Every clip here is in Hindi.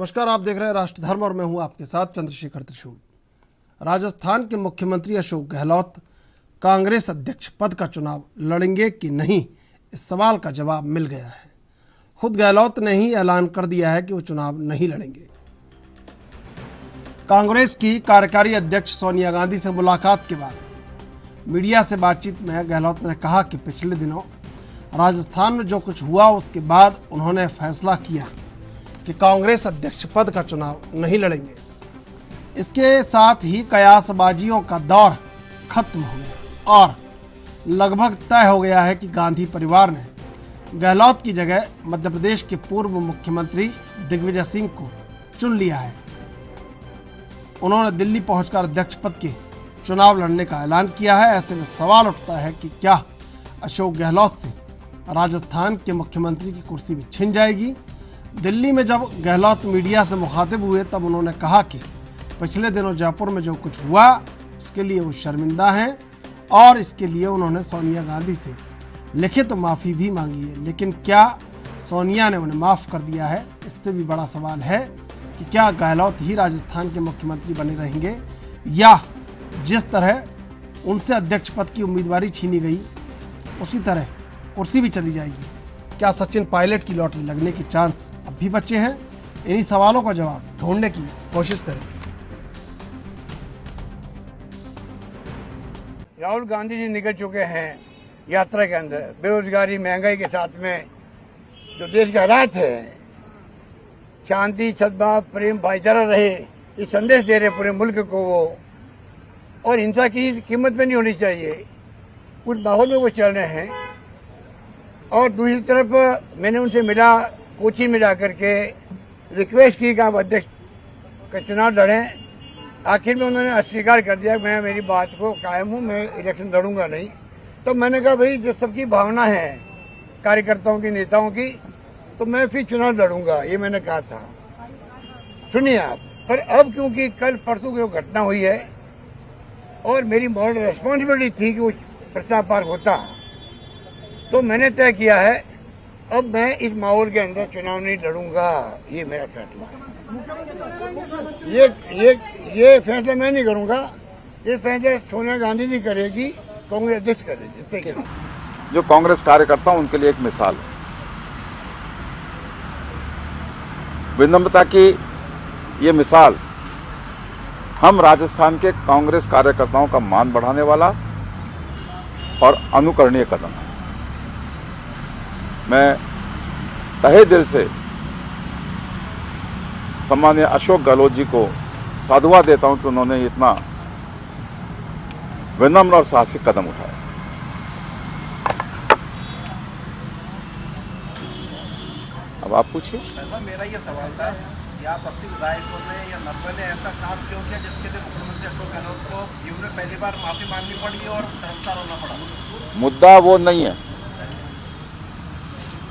नमस्कार, आप देख रहे हैं राष्ट्र धर्म और मैं हूं आपके साथ चंद्रशेखर त्रिशूल। राजस्थान के मुख्यमंत्री अशोक गहलोत कांग्रेस अध्यक्ष पद का चुनाव लड़ेंगे कि नहीं, इस सवाल का जवाब मिल गया है। खुद गहलोत ने ही ऐलान कर दिया है कि वो चुनाव नहीं लड़ेंगे। कांग्रेस की कार्यकारी अध्यक्ष सोनिया गांधी से मुलाकात के बाद मीडिया से बातचीत में गहलोत ने कहा कि पिछले दिनों राजस्थान में जो कुछ हुआ उसके बाद उन्होंने फैसला किया कि कांग्रेस अध्यक्ष पद का चुनाव नहीं लड़ेंगे। इसके साथ ही कयासबाजियों का दौर खत्म हो गया और लगभग तय हो गया है कि गांधी परिवार ने गहलोत की जगह मध्य प्रदेश के पूर्व मुख्यमंत्री दिग्विजय सिंह को चुन लिया है। उन्होंने दिल्ली पहुंचकर अध्यक्ष पद के चुनाव लड़ने का ऐलान किया है। ऐसे में सवाल उठता है कि क्या अशोक गहलोत से राजस्थान के मुख्यमंत्री की कुर्सी भी छिन जाएगी। दिल्ली में जब गहलोत मीडिया से मुखातिब हुए तब उन्होंने कहा कि पिछले दिनों जयपुर में जो कुछ हुआ उसके लिए वो शर्मिंदा हैं और इसके लिए उन्होंने सोनिया गांधी से लिखित माफ़ी भी मांगी है। लेकिन क्या सोनिया ने उन्हें माफ़ कर दिया है? इससे भी बड़ा सवाल है कि क्या गहलोत ही राजस्थान के मुख्यमंत्री बने रहेंगे या जिस तरह उनसे अध्यक्ष पद की उम्मीदवारी छीनी गई उसी तरह कुर्सी भी चली जाएगी। क्या सचिन पायलट की लॉटरी लगने के चांस अब भी बचे हैं? इन्हीं सवालों का जवाब ढूंढने की कोशिश करेंगे। राहुल गांधी जी निकल चुके हैं यात्रा के अंदर। बेरोजगारी, महंगाई के साथ में जो देश के हालात है, शांति, सद्भाव, प्रेम, भाईचारा रहे, ये संदेश दे रहे पूरे मुल्क को वो। और हिंसा की कीमत में नहीं होनी चाहिए, उस माहौल में वो चल रहे हैं। और दूसरी तरफ मैंने उनसे मिला, कोची में जा करके रिक्वेस्ट की कि आप अध्यक्ष का चुनाव लड़ें। आखिर में उन्होंने अस्वीकार कर दिया। मैं मेरी बात को कायम हूँ, मैं इलेक्शन लड़ूंगा नहीं। तो मैंने कहा भाई, जो सबकी भावना है कार्यकर्ताओं की, नेताओं की, तो मैं फिर चुनाव लड़ूंगा, ये मैंने कहा था। सुनिए आप। पर अब क्योंकि कल परसों की वो घटना हुई है और मेरी मॉरल रिस्पॉन्सिबिलिटी थी कि वो प्रस्ताव पार होता, तो मैंने तय किया है अब मैं इस माहौल के अंदर चुनाव नहीं लड़ूंगा। ये मेरा फैसला है। ये फैसला मैं नहीं करूंगा, ये फैसला सोनिया गांधी जी करेगी, कांग्रेस अध्यक्ष करेगी। जो कांग्रेस कार्यकर्ता उनके लिए एक मिसाल है। विनम्रता की ये मिसाल हम राजस्थान के कांग्रेस कार्यकर्ताओं का मान बढ़ाने वाला और अनुकरणीय कदम है। मैं तहे दिल से सम्माननीय अशोक गहलोत जी को साधुवाद देता हूं कि उन्होंने इतना विनम्र और साहसिक कदम उठाया। अब आप पूछिए। मेरा ये सवाल था कि आप 80 विधायकों ने या 90 ने ऐसा काम क्यों किया जिसके लिए मुख्यमंत्री अशोक गहलोत को जीवन में पहली बार माफी मांगनी पड़ी और शर्मसार होना पड़ा? मुद्दा वो नहीं है।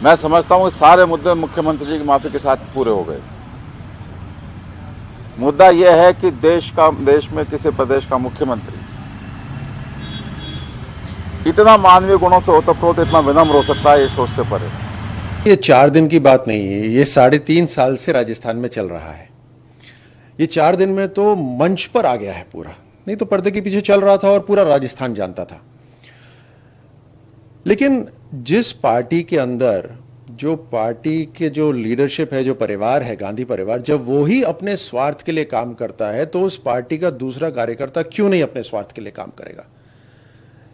मैं समझता हूं सारे मुद्दे मुख्यमंत्री जी की माफी के साथ पूरे हो गए। मुद्दा यह है कि देश में किसी प्रदेश का मुख्यमंत्री इतना मानवीय गुणों से ओतप्रोत, इतना विनम्र हो सकता है, ये सोच से परे। ये 4 दिन की बात नहीं है, ये 3.5 साल से राजस्थान में चल रहा है। ये 4 दिन में तो मंच पर आ गया है पूरा, नहीं तो पर्दे के पीछे चल रहा था और पूरा राजस्थान जानता था। लेकिन जिस पार्टी के अंदर, जो पार्टी के जो लीडरशिप है, जो परिवार है, गांधी परिवार, जब वो ही अपने स्वार्थ के लिए काम करता है तो उस पार्टी का दूसरा कार्यकर्ता क्यों नहीं अपने स्वार्थ के लिए काम करेगा?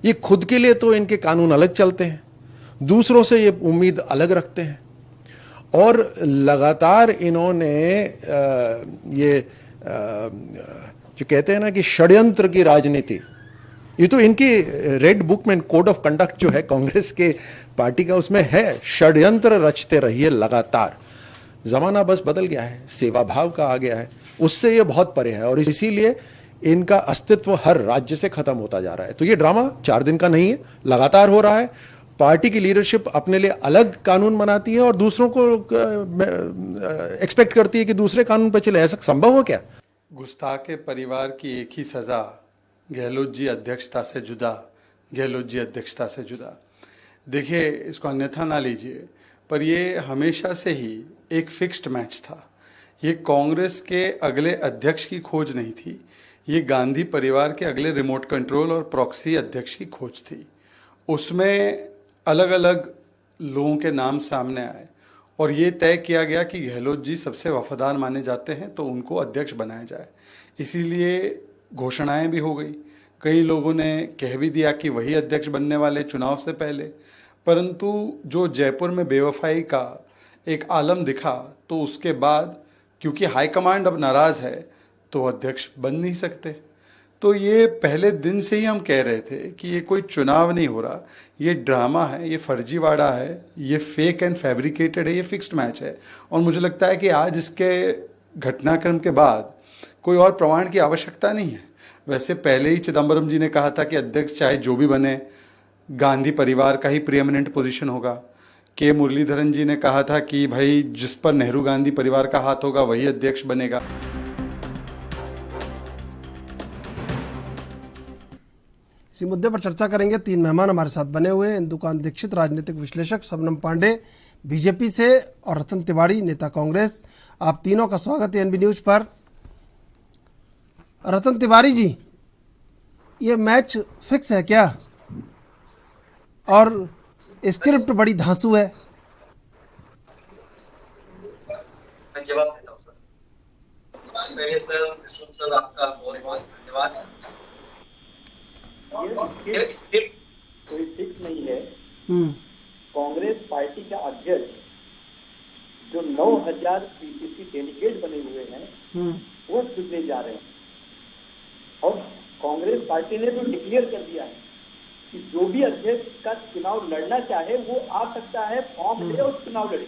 ये खुद के लिए तो इनके कानून अलग चलते हैं, दूसरों से ये उम्मीद अलग रखते हैं और लगातार इन्होंने जो कहते हैं ना कि षड्यंत्र की राजनीति, ये तो इनकी रेड बुक में कोड ऑफ कंडक्ट जो है कांग्रेस के पार्टी का, उसमें है षड्यंत्र रचते रहिए लगातार। जमाना बस बदल गया है, सेवा भाव का आ गया है, उससे ये बहुत परे है और इसीलिए इनका अस्तित्व हर राज्य से खत्म होता जा रहा है। तो ये ड्रामा 4 दिन का नहीं है, लगातार हो रहा है। पार्टी की लीडरशिप अपने लिए अलग कानून बनाती है और दूसरों को एक्सपेक्ट करती है कि दूसरे कानून पर चले। ऐसा संभव हो क्या? गुस्ताखे परिवार की एक ही सजा, गहलोत जी अध्यक्षता से जुदा, गहलोत जी अध्यक्षता से जुदा। देखिए, इसको अन्यथा ना लीजिए, पर ये हमेशा से ही एक फिक्स्ड मैच था। ये कांग्रेस के अगले अध्यक्ष की खोज नहीं थी, ये गांधी परिवार के अगले रिमोट कंट्रोल और प्रॉक्सी अध्यक्ष की खोज थी। उसमें अलग अलग लोगों के नाम सामने आए और ये तय किया गया कि गहलोत जी सबसे वफादार माने जाते हैं तो उनको अध्यक्ष बनाया जाए। इसीलिए घोषणाएं भी हो गई, कई लोगों ने कह भी दिया कि वही अध्यक्ष बनने वाले चुनाव से पहले, परंतु जो जयपुर में बेवफाई का एक आलम दिखा तो उसके बाद क्योंकि हाईकमांड अब नाराज है तो अध्यक्ष बन नहीं सकते। तो ये पहले दिन से ही हम कह रहे थे कि ये कोई चुनाव नहीं हो रहा, ये ड्रामा है, ये फर्जीवाड़ा है, ये फेक एंड फैब्रिकेटेड है, ये फिक्स्ड मैच है। और मुझे लगता है कि आज इसके घटनाक्रम के बाद कोई और प्रमाण की आवश्यकता नहीं है। वैसे पहले ही चिदम्बरम जी ने कहा था कि अध्यक्ष चाहे जो भी बने गांधी परिवार का ही प्रीएमिनेंट पोजीशन होगा। के मुरलीधरन जी ने कहा था कि भाई जिस पर नेहरू गांधी परिवार का हाथ होगा वही अध्यक्ष बनेगा। इसी मुद्दे पर चर्चा करेंगे। 3 मेहमान हमारे साथ बने हुए हैं। इंदुकांत दीक्षित, राजनीतिक विश्लेषक, शबनम पांडे बीजेपी से, और रतन तिवारी, नेता कांग्रेस। आप तीनों का स्वागत है एनबी न्यूज पर। रतन तिवारी जी, ये मैच फिक्स है क्या? और स्क्रिप्ट बड़ी धांसू है। मैं जवाब देता हूँ सर। पहले सर कृष्ण सर आपका बहुत बहुत धन्यवाद। ये स्क्रिप्ट कोई फिक्स नहीं है। कांग्रेस पार्टी का अध्यक्ष जो 9000 पीसीसी डेलीगेट बने हुए हैं वो चुनने जा रहे हैं, और कांग्रेस पार्टी ने तो डिक्लेयर कर दिया है कि जो भी अध्यक्ष का चुनाव लड़ना चाहे वो आ सकता है, फॉर्म ले और चुनाव लड़े।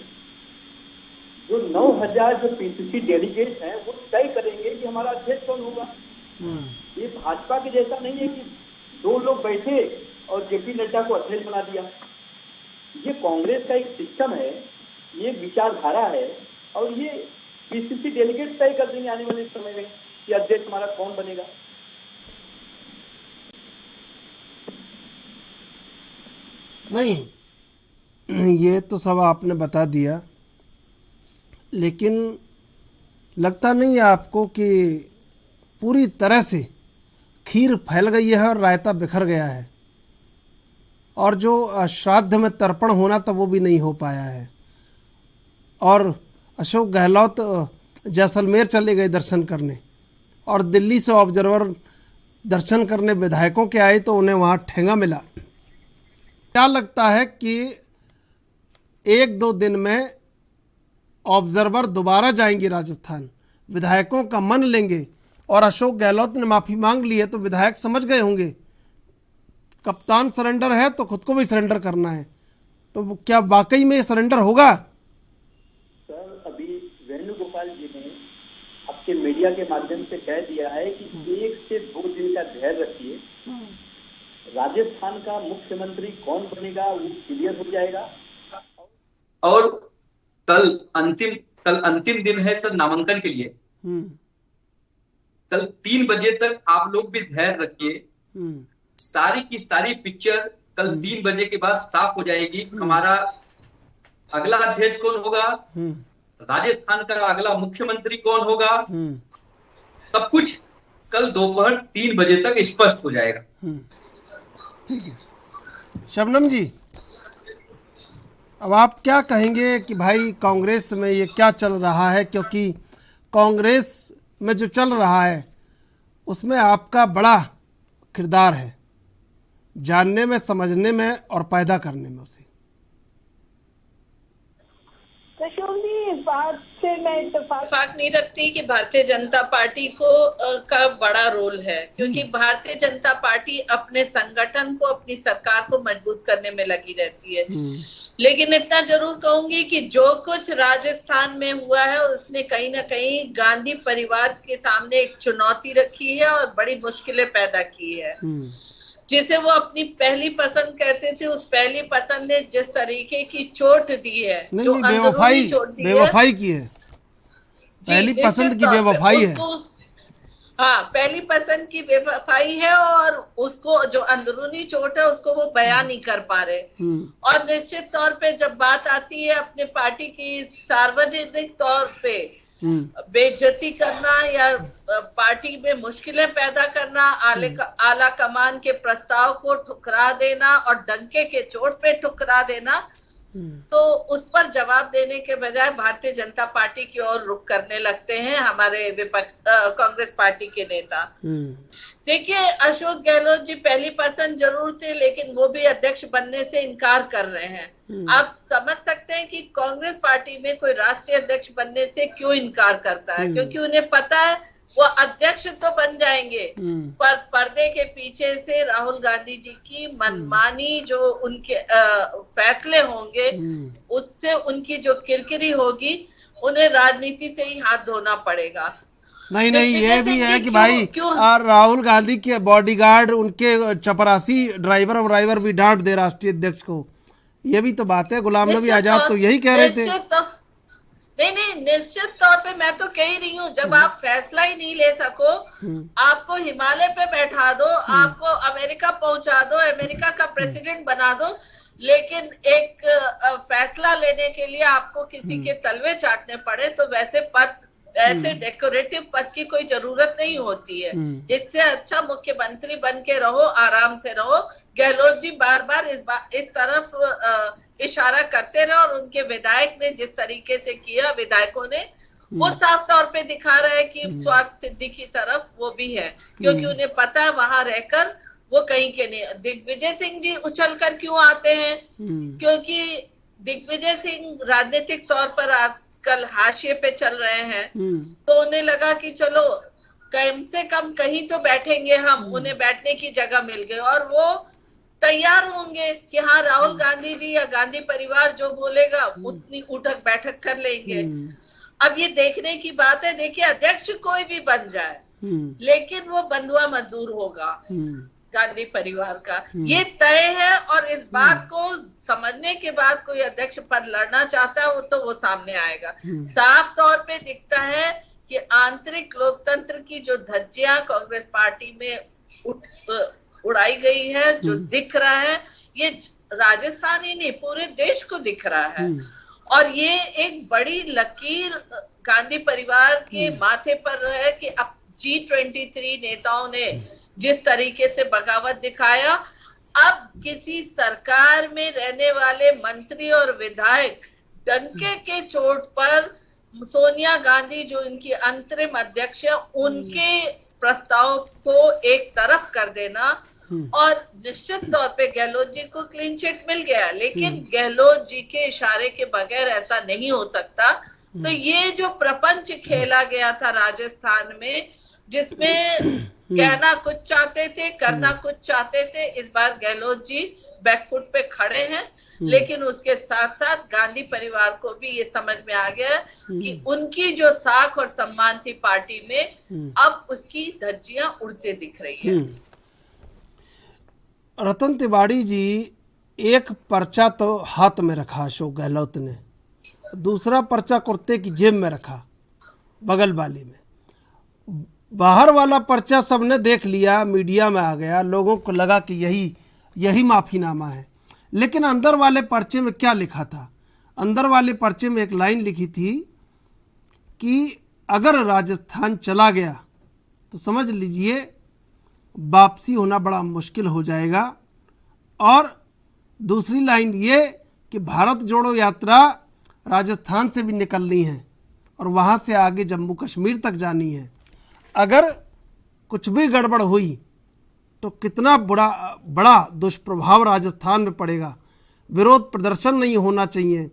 जो 9000 जो पीसीसी डेलीगेट हैं वो तय करेंगे कि हमारा अध्यक्ष कौन होगा। ये भाजपा के जैसा नहीं है कि 2 लोग बैठे और जेपी नड्डा को अध्यक्ष बना दिया। ये कांग्रेस का एक सिस्टम है, ये विचारधारा है, और ये पीसीसी डेलीगेट तय कर देंगे आने वाले समय में कि अध्यक्ष हमारा कौन बनेगा। नहीं, ये तो सब आपने बता दिया, लेकिन लगता नहीं है आपको कि पूरी तरह से खीर फैल गई है और रायता बिखर गया है, और जो श्राद्ध में तर्पण होना था वो भी नहीं हो पाया है। और अशोक गहलोत जैसलमेर चले गए दर्शन करने, और दिल्ली से ऑब्जर्वर दर्शन करने विधायकों के आए तो उन्हें वहाँ ठेंगा मिला। क्या लगता है कि 1-2 दिन में ऑब्जर्वर दोबारा जाएंगे राजस्थान, विधायकों का मन लेंगे, और अशोक गहलोत ने माफ़ी मांग ली है तो विधायक समझ गए होंगे कप्तान सरेंडर है तो खुद को भी सरेंडर करना है। तो क्या वाकई में सरेंडर होगा? सर, अभी वेणुगोपाल जी ने आपके मीडिया के माध्यम से कह दिया है कि 1 से 2 दिन का धैर्य रखिए, राजस्थान का मुख्यमंत्री कौन बनेगा वो क्लियर हो जाएगा। और कल अंतिम दिन है सर नामांकन के लिए। कल 3 बजे तक आप लोग भी धैर्य रखिए। सारी की सारी पिक्चर कल 3 बजे के बाद साफ हो जाएगी। हमारा अगला अध्यक्ष कौन होगा, राजस्थान का अगला मुख्यमंत्री कौन होगा, सब कुछ कल दोपहर 3 बजे तक स्पष्ट हो जाएगा। ठीक है शबनम जी, अब आप क्या कहेंगे कि भाई कांग्रेस में ये क्या चल रहा है? क्योंकि कांग्रेस में जो चल रहा है उसमें आपका बड़ा किरदार है, जानने में, समझने में और पैदा करने में उसे। इस बात से मैं इत्तेफाक नहीं रखती कि भारतीय जनता पार्टी को का बड़ा रोल है, क्योंकि भारतीय जनता पार्टी अपने संगठन को, अपनी सरकार को मजबूत करने में लगी रहती है। लेकिन इतना जरूर कहूंगी कि जो कुछ राजस्थान में हुआ है उसने कहीं ना कहीं गांधी परिवार के सामने एक चुनौती रखी है और बड़ी मुश्किलें पैदा की है। जिसे वो अपनी पहली पसंद कहते थे, उस पहली पसंद ने जिस तरीके की चोट दी है, जो बेवफाई की है, पहली पसंद की बेवफाई है। हाँ, पहली पसंद की बेवफाई है, और उसको जो अंदरूनी चोट है उसको वो बयान नहीं कर पा रहे। और निश्चित तौर पे जब बात आती है अपने पार्टी की सार्वजनिक तौर पे बेइज्जती करना या पार्टी में मुश्किलें पैदा करना, आला कमान के प्रस्ताव को ठुकरा देना और डंके के चोट पे ठुकरा देना, तो उस पर जवाब देने के बजाय भारतीय जनता पार्टी की ओर रुख करने लगते हैं हमारे कांग्रेस पार्टी के नेता। देखिए, अशोक गहलोत जी पहली पसंद जरूर थे, लेकिन वो भी अध्यक्ष बनने से इनकार कर रहे हैं। आप समझ सकते हैं कि कांग्रेस पार्टी में कोई राष्ट्रीय अध्यक्ष बनने से क्यों इनकार करता है, क्योंकि उन्हें पता है वो अध्यक्ष तो बन जाएंगे, पर पर्दे के पीछे से राहुल गांधी जी की मनमानी जो उनके फैसले होंगे, उससे उनकी जो किरकिरी होगी, उन्हें राजनीति से ही हाथ धोना पड़ेगा। नहीं, ये भी है कि भाई राहुल गांधी के बॉडीगार्ड, उनके चपरासी ड्राइवर भी डांट दे राष्ट्रीय अध्यक्ष को, ये भी तो बात है। गुलाम नबी आजाद तो यही कह रहे थे। नहीं, निश्चित तौर पे मैं तो कह ही रही हूँ, जब आप फैसला ही नहीं ले सको, आपको हिमालय पे बैठा दो, आपको अमेरिका पहुंचा दो, अमेरिका का प्रेसिडेंट बना दो, लेकिन एक फैसला लेने के लिए आपको किसी के तलवे चाटने पड़े, तो वैसे पद, ऐसे डेकोरेटिव पद की कोई जरूरत नहीं होती है। इससे अच्छा मुख्यमंत्री बन के रहो, आराम से रहो। गहलोत जी बार बार इस तरफ इशारा करते रहे, और उनके विधायक ने जिस तरीके से किया, विधायकों ने, वो साफ तौर पे दिखा रहा है कि स्वार्थ सिद्धि की तरफ वो भी है, क्योंकि उन्हें पता है वहां रहकर वो कहीं के नहीं। दिग्विजय सिंह जी उछल कर क्यों आते हैं? क्योंकि दिग्विजय सिंह राजनीतिक तौर पर आजकल हाशिए पे चल रहे हैं, तो उन्हें लगा कि चलो कम से कम कहीं तो बैठेंगे हम, उन्हें बैठने की जगह मिल गई, और वो तैयार होंगे कि हाँ, राहुल गांधी जी या गांधी परिवार जो बोलेगा उतनी उठक बैठक कर लेंगे। अब ये देखने की बात है। देखिए, अध्यक्ष कोई भी बन जाए, लेकिन वो बंधुआ मजदूर होगा गांधी परिवार का, ये तय है। और इस बात को समझने के बाद कोई अध्यक्ष पद लड़ना चाहता है, तो वो सामने आएगा। साफ तौर पे दिखता है कि आंतरिक लोकतंत्र की जो धज्जियां कांग्रेस पार्टी में उड़ाई गई है, जो दिख रहा है, ये राजस्थान ही नहीं, पूरे देश को दिख रहा है। और ये एक बड़ी लकीर गांधी परिवार के माथे पर है कि अब G23 नेताओं ने जिस तरीके से बगावत दिखाया, अब किसी सरकार में रहने वाले मंत्री और विधायक डंके के चोट पर सोनिया गांधी जो इनकी अंतरिम अध्यक्ष है, उनके प्रस्ताव को एक तरफ कर देना, और निश्चित तौर पे गहलोत जी को क्लीन चिट मिल गया, लेकिन गहलोत जी के इशारे के बगैर ऐसा नहीं हो सकता। तो ये जो प्रपंच खेला गया था राजस्थान में, जिसमें कहना कुछ चाहते थे, करना कुछ चाहते थे, इस बार गहलोत जी बैकफुट पे खड़े हैं। लेकिन उसके साथ साथ गांधी परिवार को भी ये समझ में आ गया कि उनकी जो साख और सम्मान थी पार्टी में, अब उसकी धज्जियां उड़ते दिख रही है। रतन तिवाड़ी जी, एक पर्चा तो हाथ में रखा अशोक गहलोत ने, दूसरा पर्चा कुर्ते की जेब में रखा, बगल वाली में। बाहर वाला पर्चा सबने देख लिया, मीडिया में आ गया, लोगों को लगा कि यही माफीनामा है। लेकिन अंदर वाले पर्चे में क्या लिखा था? अंदर वाले पर्चे में एक लाइन लिखी थी कि अगर राजस्थान चला गया तो समझ लीजिए वापसी होना बड़ा मुश्किल हो जाएगा। और दूसरी लाइन ये कि भारत जोड़ो यात्रा राजस्थान से भी निकलनी है और वहाँ से आगे जम्मू कश्मीर तक जानी है। अगर कुछ भी गड़बड़ हुई तो कितना बड़ा दुष्प्रभाव राजस्थान में पड़ेगा। विरोध प्रदर्शन नहीं होना चाहिए,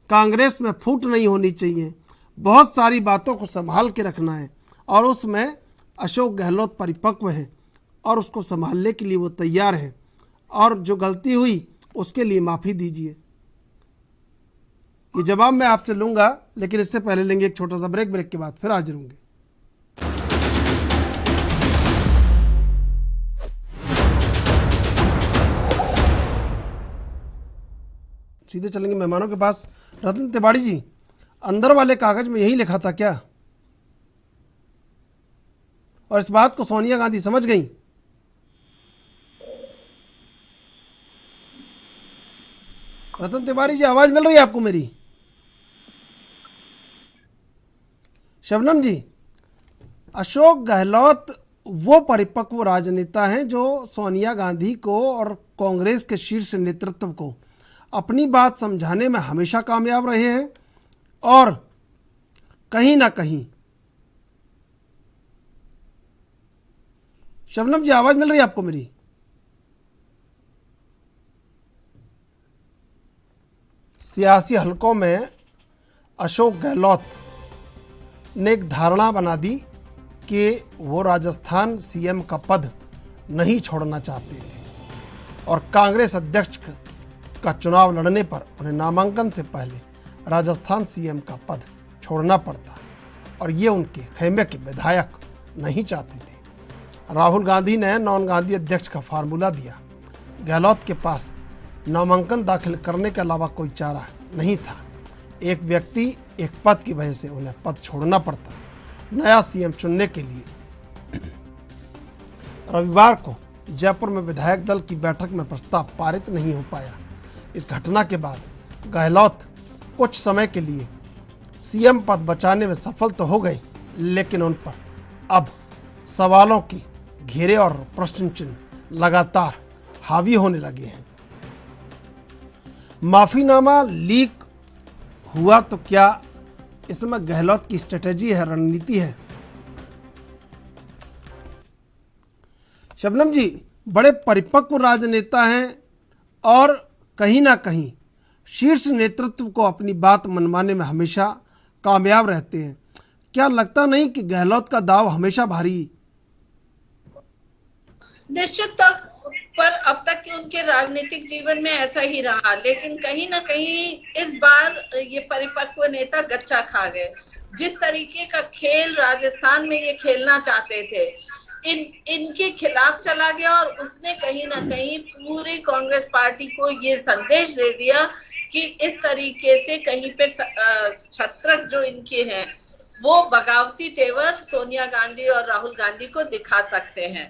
कांग्रेस में फूट नहीं होनी चाहिए, बहुत सारी बातों को संभाल के रखना है। और उसमें अशोक गहलोत परिपक्व हैं और उसको संभालने के लिए वो तैयार हैं, और जो गलती हुई उसके लिए माफ़ी दीजिए। ये जवाब मैं आपसे लूँगा, लेकिन इससे पहले लेंगे एक छोटा सा ब्रेक के बाद फिर हाजिर होंगे। सीधे चलेंगे मेहमानों के पास। रतन तिवाड़ी जी, अंदर वाले कागज में यही लिखा था क्या? और इस बात को सोनिया गांधी समझ गई? रतन तिवारी जी, आवाज मिल रही है आपको मेरी? शबनम जी, अशोक गहलोत वो परिपक्व राजनेता हैं जो सोनिया गांधी को और कांग्रेस के शीर्ष नेतृत्व को अपनी बात समझाने में हमेशा कामयाब रहे हैं और कहीं ना कहीं, शबनम जी आवाज मिल रही है आपको मेरी? सियासी हलकों में अशोक गहलोत ने एक धारणा बना दी कि वो राजस्थान सीएम का पद नहीं छोड़ना चाहते थे और कांग्रेस अध्यक्ष का चुनाव लड़ने पर उन्हें नामांकन से पहले राजस्थान सीएम का पद छोड़ना पड़ता और ये उनके खेमे के विधायक नहीं चाहते थे। राहुल गांधी ने नॉन गांधी अध्यक्ष का फार्मूला दिया। गहलोत के पास नामांकन दाखिल करने के अलावा कोई चारा नहीं था। एक व्यक्ति एक पद की वजह से उन्हें पद छोड़ना पड़ता। नया सीएम चुनने के लिए रविवार को जयपुर में विधायक दल की बैठक में प्रस्ताव पारित नहीं हो पाया। इस घटना के बाद गहलोत कुछ समय के लिए सीएम पद बचाने में सफल तो हो गए, लेकिन उन पर अब सवालों की घेरे और प्रश्न चिन्ह लगातार हावी होने लगे हैं। माफीनामा लीक हुआ तो क्या इसमें गहलोत की स्ट्रेटेजी है, रणनीति है? शबनम जी बड़े परिपक्व राजनेता हैं और कहीं ना कहीं शीर्ष नेतृत्व को अपनी बात मनवाने में हमेशा कामयाब रहते हैं। क्या लगता नहीं कि गहलोत का दाव हमेशा भारी? निश्चित तौर पर अब तक के उनके राजनीतिक जीवन में ऐसा ही रहा, लेकिन कहीं ना कहीं इस बार ये परिपक्व नेता गच्चा खा गए। जिस तरीके का खेल राजस्थान में ये खेलना चाहते थे, इनके खिलाफ चला गया और उसने कहीं ना कहीं पूरी कांग्रेस पार्टी को ये संदेश दे दिया कि इस तरीके से कहीं पे छत्रक जो इनके हैं वो बगावती तेवर सोनिया गांधी और राहुल गांधी को दिखा सकते हैं।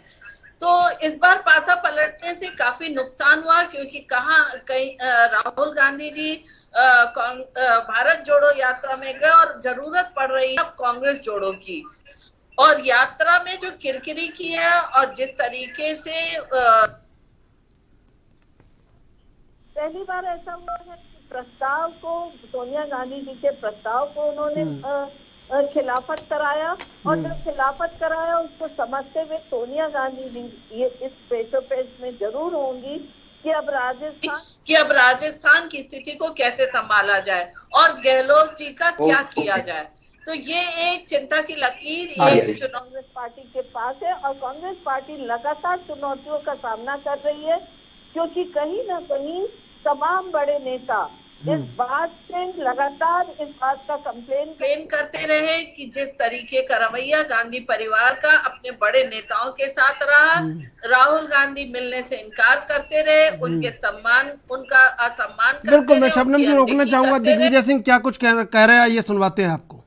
तो इस बार पासा पलटने से काफी नुकसान हुआ, क्योंकि कहीं राहुल गांधी जी भारत जोड़ो यात्रा में गए और जरूरत पड़ रही है अब कांग्रेस जोड़ो की, और यात्रा में जो किरकिरी की है और जिस तरीके से पहली बार ऐसा हुआ है कि प्रस्ताव को, सोनिया गांधी जी के प्रस्ताव को उन्होंने खिलाफत कराया, और जब खिलाफत कराया उसको समझते हुए सोनिया गांधी जी ये इस पेश में जरूर होंगी कि अब राजस्थान की स्थिति को कैसे संभाला जाए और गहलोत जी का क्या किया जाए। तो ये एक चिंता की लकीर ये कांग्रेस पार्टी के पास है, और कांग्रेस पार्टी लगातार चुनौतियों का सामना कर रही है, क्योंकि कहीं ना कहीं तमाम बड़े नेता इस बात से लगातार इस बात का कंप्लेन करते रहे कि जिस तरीके का रवैया गांधी परिवार का अपने बड़े नेताओं के साथ रहा, राहुल गांधी मिलने से इनकार करते रहे, उनके सम्मान, उनका असम्मान करते रहे। बिल्कुल, मैं शबनम जी रोकना चाहूंगा। दिग्विजय सिंह क्या कुछ कह रहे हैं, ये सुनवाते हैं आपको।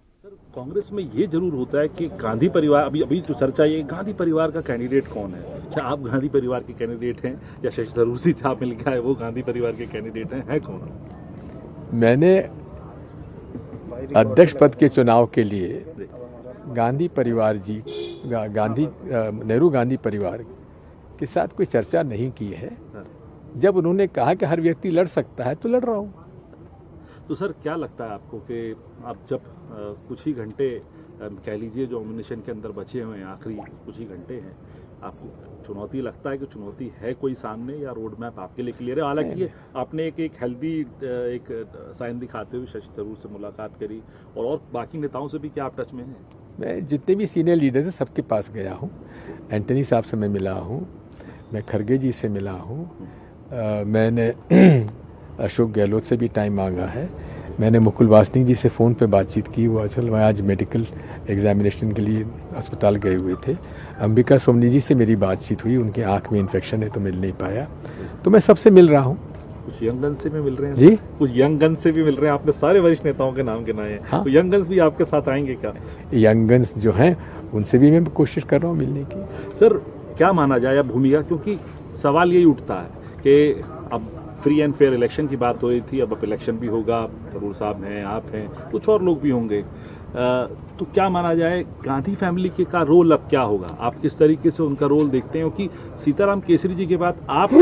कांग्रेस में ये जरूर होता है कि गांधी परिवार, अभी जो चर्चा ये गांधी परिवार का कैंडिडेट कौन है, क्या आप गांधी परिवार के कैंडिडेट हैं या शशि थरूर से छाप मिल गया है वो गांधी परिवार के कैंडिडेट हैं, है कौन? मैंने अध्यक्ष पद के चुनाव के लिए गांधी परिवार जी, नेहरू गांधी परिवार के साथ कोई चर्चा नहीं की है। जब उन्होंने कहा कि हर व्यक्ति लड़ सकता है तो लड़ रहा हूँ। तो सर क्या लगता है आपको कि आप जब कुछ ही घंटे कह लीजिए जो नॉमिनेशन के अंदर बचे हुए हैं, आखिरी कुछ ही घंटे हैं, आपको चुनौती लगता है कि चुनौती है कोई सामने या रोड मैप आपके लिए क्लियर है? हालांकि आपने एक हेल्दी एक साइन दिखाते हुए शशि थरूर से मुलाकात करी और बाकी नेताओं से भी क्या आप टच में हैं? मैं जितने भी सीनियर लीडर्स हैं सबके पास गया हूँ। एंटनी साहब से मैं मिला हूँ, मैं खड़गे जी से मिला हूँ, मैंने अशोक गहलोत से भी टाइम मांगा है, मैंने मुकुल वासनिक जी से फ़ोन पे बातचीत की। वो असल में आज मेडिकल एग्जामिनेशन के लिए अस्पताल गए हुए थे। अंबिका सोमनी जी से मेरी बातचीत हुई, उनके आंख में इन्फेक्शन है तो मिल नहीं पाया, तो मैं सबसे मिल रहा हूँ। कुछ यंग गन से भी मिल रहे हैं जी, कुछ यंग गन से भी मिल रहे हैं। आपने सारे वरिष्ठ नेताओं के नाम गिनाए हैं, हाँ? तो यंग गन्स भी आपके साथ आएंगे क्या? यंग गन्स जो हैं उनसे भी मैं कोशिश कर रहा हूँ मिलने की। सर क्या माना जाए अब भूमिका, क्योंकि सवाल यही उठता है कि अब फ्री एंड फेयर इलेक्शन की बात हो रही थी, अब इलेक्शन भी होगा, थरूर साहब हैं, आप हैं, कुछ और लोग भी होंगे, तो क्या माना जाए गांधी फैमिली के का रोल अब क्या होगा? आप किस तरीके से उनका रोल देखते हैं? कि सीताराम केसरी जी के बाद आप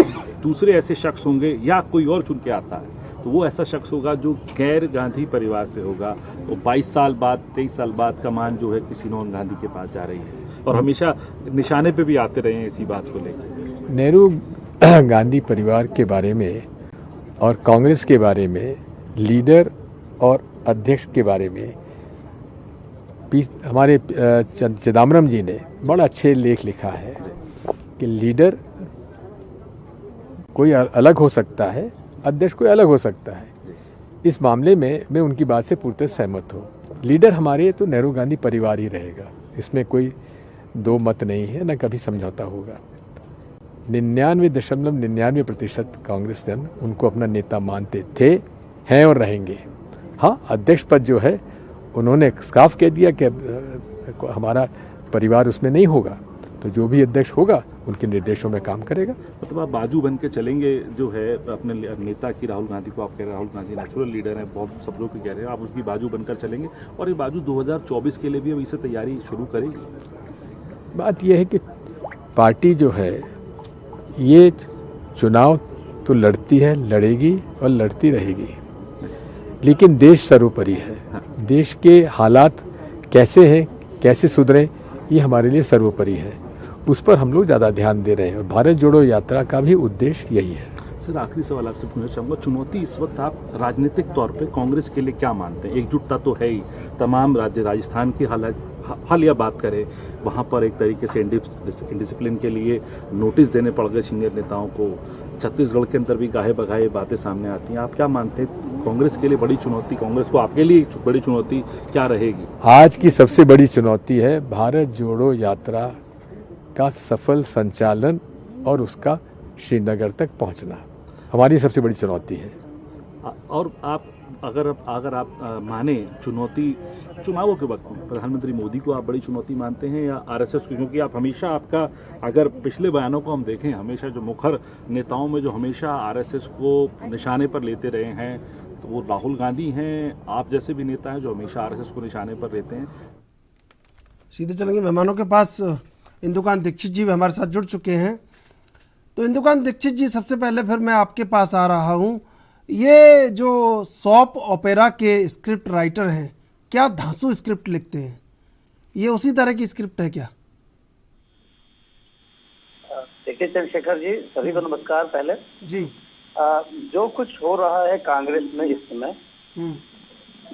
दूसरे ऐसे शख्स होंगे या कोई और चुन के आता है तो वो ऐसा शख्स होगा जो गैर गांधी परिवार से होगा, वो 22 साल बाद 23 साल बाद कमान जो है किसी नॉन गांधी के पास जा रही है और हमेशा निशाने पे भी आते रहे हैं इसी बात को लेकर। नेहरू गांधी परिवार के बारे में और कांग्रेस के बारे में, लीडर और अध्यक्ष के बारे में हमारे चिदम्बरम जी ने बड़ा अच्छे लेख लिखा है कि लीडर कोई अलग हो सकता है, अध्यक्ष कोई अलग हो सकता है। इस मामले में मैं उनकी बात से पूरी तरह सहमत हूँ। लीडर हमारे तो नेहरू गांधी परिवार ही रहेगा, इसमें कोई दो मत नहीं है, न कभी समझौता होगा। 99.99% कांग्रेस जन उनको अपना नेता मानते थे, हैं और रहेंगे। हाँ, अध्यक्ष पद जो है उन्होंने साफ कह दिया कि हमारा परिवार उसमें नहीं होगा, तो जो भी अध्यक्ष होगा उनके निर्देशों में काम करेगा। मतलब आप बाजू बन के चलेंगे जो है अपने नेता की, राहुल गांधी को आप कह रहे हैं राहुल गांधी नेचुरल लीडर हैं, बहुत सब लोग कह रहे हैं, आप उसकी बाजू बनकर चलेंगे और ये बाजू 2024 के लिए भी अब इसे तैयारी शुरू करेगी। बात यह है कि पार्टी जो है ये चुनाव तो लड़ती है, लड़ेगी और लड़ती रहेगी, लेकिन देश सर्वोपरि है। देश के हालात कैसे हैं, कैसे सुधरे, ये हमारे लिए सर्वोपरि है। उस पर हम लोग ज़्यादा ध्यान दे रहे हैं और भारत जोड़ो यात्रा का भी उद्देश्य यही है। सर, आखिरी सवाल आपसे पूछना चाहूँगा, चुनौती इस वक्त आप राजनीतिक तौर पे कांग्रेस के लिए क्या मानते हैं? एकजुटता तो है ही, तमाम राज्य, राजस्थान की हालिया बात करें, वहाँ पर एक तरीके से इंडिसिप्लिन के लिए नोटिस देने पड़ गए सीनियर नेताओं को, छत्तीसगढ़ के अंदर भी गाहे बगाहे बातें सामने आती हैं। आप क्या मानते हैं कांग्रेस के लिए बड़ी चुनौती, कांग्रेस को आपके लिए बड़ी चुनौती क्या रहेगी? आज की सबसे बड़ी चुनौती है भारत जोड़ो यात्रा का सफल संचालन और उसका श्रीनगर तक पहुंचना हमारी सबसे बड़ी चुनौती है। और आप अगर आप माने चुनौती चुनावों के वक्त में प्रधानमंत्री मोदी को आप बड़ी चुनौती मानते हैं या आरएसएस को? क्योंकि आप हमेशा आपका, अगर पिछले बयानों को हम देखें, हमेशा जो मुखर नेताओं में जो हमेशा आरएसएस को निशाने पर लेते रहे हैं तो वो राहुल गांधी हैं, आप जैसे भी नेता हैं जो हमेशा आरएसएस को निशाने पर लेते हैं। सीधे चलेंगे मेहमानों के पास। इंदुकांत दीक्षित जी भी हमारे साथ जुड़ चुके हैं। तो इंदुकांत दीक्षित जी, सबसे पहले फिर मैं आपके पास आ रहा हूँ। ये जो सॉप ओपेरा के स्क्रिप्ट राइटर हैं, क्या धांसू स्क्रिप्ट लिखते हैं? ये उसी तरह की स्क्रिप्ट है क्या? देखिए चंद्रशेखर जी, सभी को नमस्कार। पहले जी, जो कुछ हो रहा है कांग्रेस में इस समय,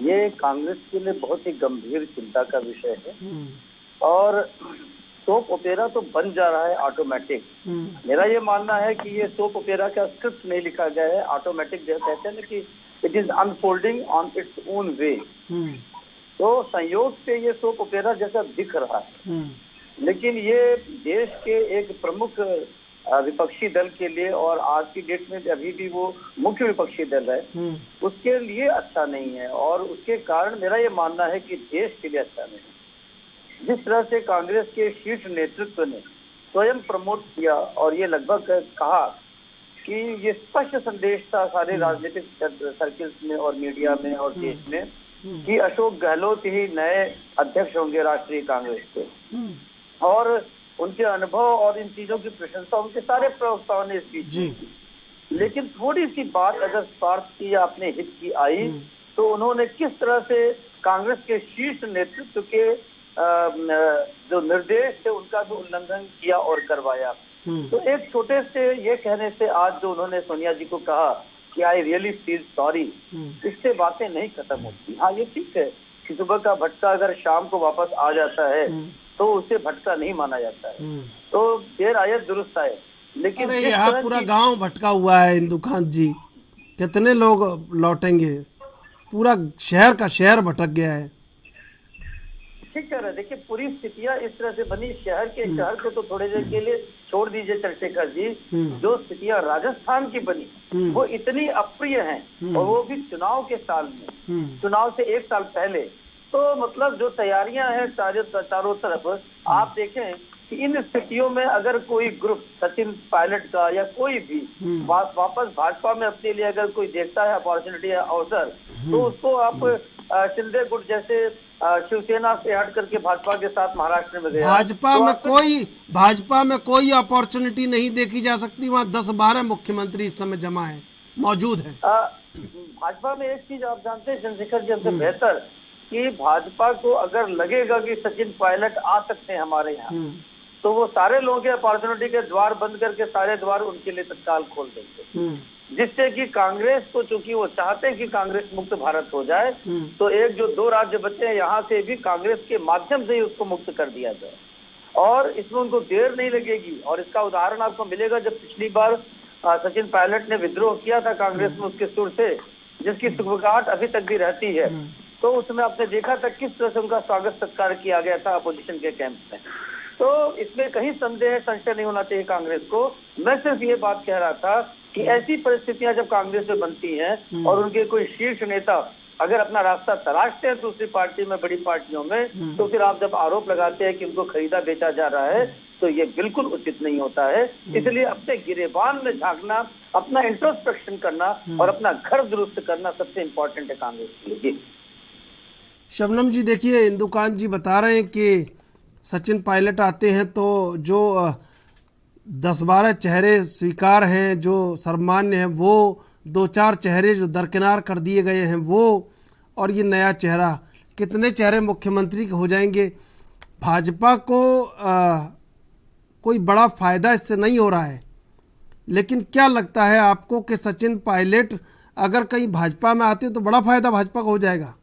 ये कांग्रेस के लिए बहुत ही गंभीर चिंता का विषय है और सोप ओपेरा तो बन जा रहा है ऑटोमेटिक। मेरा ये मानना है कि ये सोप ओपेरा का स्क्रिप्ट नहीं लिखा गया है, ऑटोमेटिक कहते हैं ना कि it is unfolding on its own way. तो संयोग से ये सोप ओपेरा जैसा दिख रहा है, लेकिन ये देश के एक प्रमुख विपक्षी दल के लिए, और आज की डेट में अभी भी वो मुख्य विपक्षी दल है, उसके लिए अच्छा नहीं है और उसके कारण मेरा ये मानना है कि देश के लिए अच्छा नहीं है। जिस तरह से कांग्रेस के शीर्ष नेतृत्व ने स्वयं प्रमोट किया और ये लगभग कहा कि ये स्पष्ट संदेश था सारे राजनीतिक सर्किल्स में और मीडिया में और देश में कि अशोक गहलोत ही नए अध्यक्ष होंगे राष्ट्रीय कांग्रेस के, और उनके अनुभव और इन चीजों की प्रशंसा उनके सारे प्रवक्ताओं ने इस बीच की। लेकिन थोड़ी सी बात अगर स्वार्थ की या अपने हित की आई तो उन्होंने किस तरह से कांग्रेस के शीर्ष नेतृत्व के जो निर्देश थे उनका भी उल्लंघन किया और करवाया। तो एक छोटे से ये कहने से आज जो उन्होंने सोनिया जी को कहा कि आई रियली फील सॉरी, इससे बातें नहीं खत्म होती। हाँ, ये ठीक है कि सुबह का भटका अगर शाम को वापस आ जाता है तो उसे भटका नहीं माना जाता है, तो देर आए दुरुस्त आए। लेकिन यहाँ पूरा गांव भटका हुआ है इंदुकांत जी, कितने लोग लौटेंगे? पूरा शहर का शहर भटक गया है। ठीक कह रहे, देखिए पूरी स्थितियां इस तरह से बनी, शहर को तो थोड़े देर के लिए छोड़ दीजिए चंद्रशेखर जी, जो स्थितियां राजस्थान की बनी वो इतनी अप्रिय हैं और वो भी चुनाव के साल में, चुनाव से एक साल पहले। तो मतलब जो तैयारियां हैं चारों तरफ, आप देखें कि इन स्थितियों में अगर कोई ग्रुप सचिन पायलट का या कोई भी वापस भाजपा में अपने लिए अगर कोई देखता है अपॉर्चुनिटी या अवसर, तो उसको आप शिंदे गुट जैसे शिवसेना से हट करके भाजपा के साथ महाराष्ट्र में गया। भाजपा में कोई अपॉर्चुनिटी नहीं देखी जा सकती। वहाँ 10-12 मुख्यमंत्री इस समय जमा है, मौजूद है। भाजपा में एक चीज आप जानते हैं चंद्रशेखर जी हमसे बेहतर, कि भाजपा को अगर लगेगा कि सचिन पायलट आ सकते हैं हमारे यहाँ, तो वो सारे लोगों के अपॉर्चुनिटी के द्वार बंद करके सारे द्वार उनके लिए तत्काल खोल देंगे, जिससे कि कांग्रेस को, चूंकि वो चाहते हैं कि कांग्रेस मुक्त भारत हो जाए, तो एक जो 2 राज्य बचे हैं यहाँ से भी कांग्रेस के माध्यम से ही उसको मुक्त कर दिया जाए, और इसमें उनको देर नहीं लगेगी। और इसका उदाहरण आपको मिलेगा, जब पिछली बार सचिन पायलट ने विद्रोह किया था कांग्रेस में उसके सुर से, जिसकी सुगबुगाहट अभी तक भी रहती है, तो उसमें आपने देखा था किस तरह से उनका स्वागत सत्कार किया गया था अपोजिशन के कैंप में। तो इसमें कहीं संशय नहीं होना चाहिए कांग्रेस को। मैं सिर्फ ये बात कह रहा था कि ऐसी परिस्थितियां जब कांग्रेस में बनती हैं और उनके कोई शीर्ष नेता अगर अपना रास्ता तलाशते हैं दूसरी पार्टी में, बड़ी पार्टियों में, तो फिर आप जब आरोप लगाते हैं कि उनको खरीदा बेचा जा रहा है, तो ये बिल्कुल उचित नहीं होता है। इसलिए अपने गिरेबान में झांकना, अपना इंट्रोस्पेक्शन करना और अपना घर दुरुस्त करना सबसे इम्पोर्टेंट है कांग्रेस के लिए। शबनम जी, देखिए इंदुकांत जी बता रहे हैं कि सचिन पायलट आते हैं तो जो 10-12 चेहरे स्वीकार हैं, जो सर्वमान्य हैं, वो 2-4 चेहरे जो दरकिनार कर दिए गए हैं वो, और ये नया चेहरा, कितने चेहरे मुख्यमंत्री के हो जाएंगे। भाजपा को कोई बड़ा फायदा इससे नहीं हो रहा है, लेकिन क्या लगता है आपको कि सचिन पायलट अगर कहीं भाजपा में आते तो बड़ा फायदा भाजपा को हो जाएगा?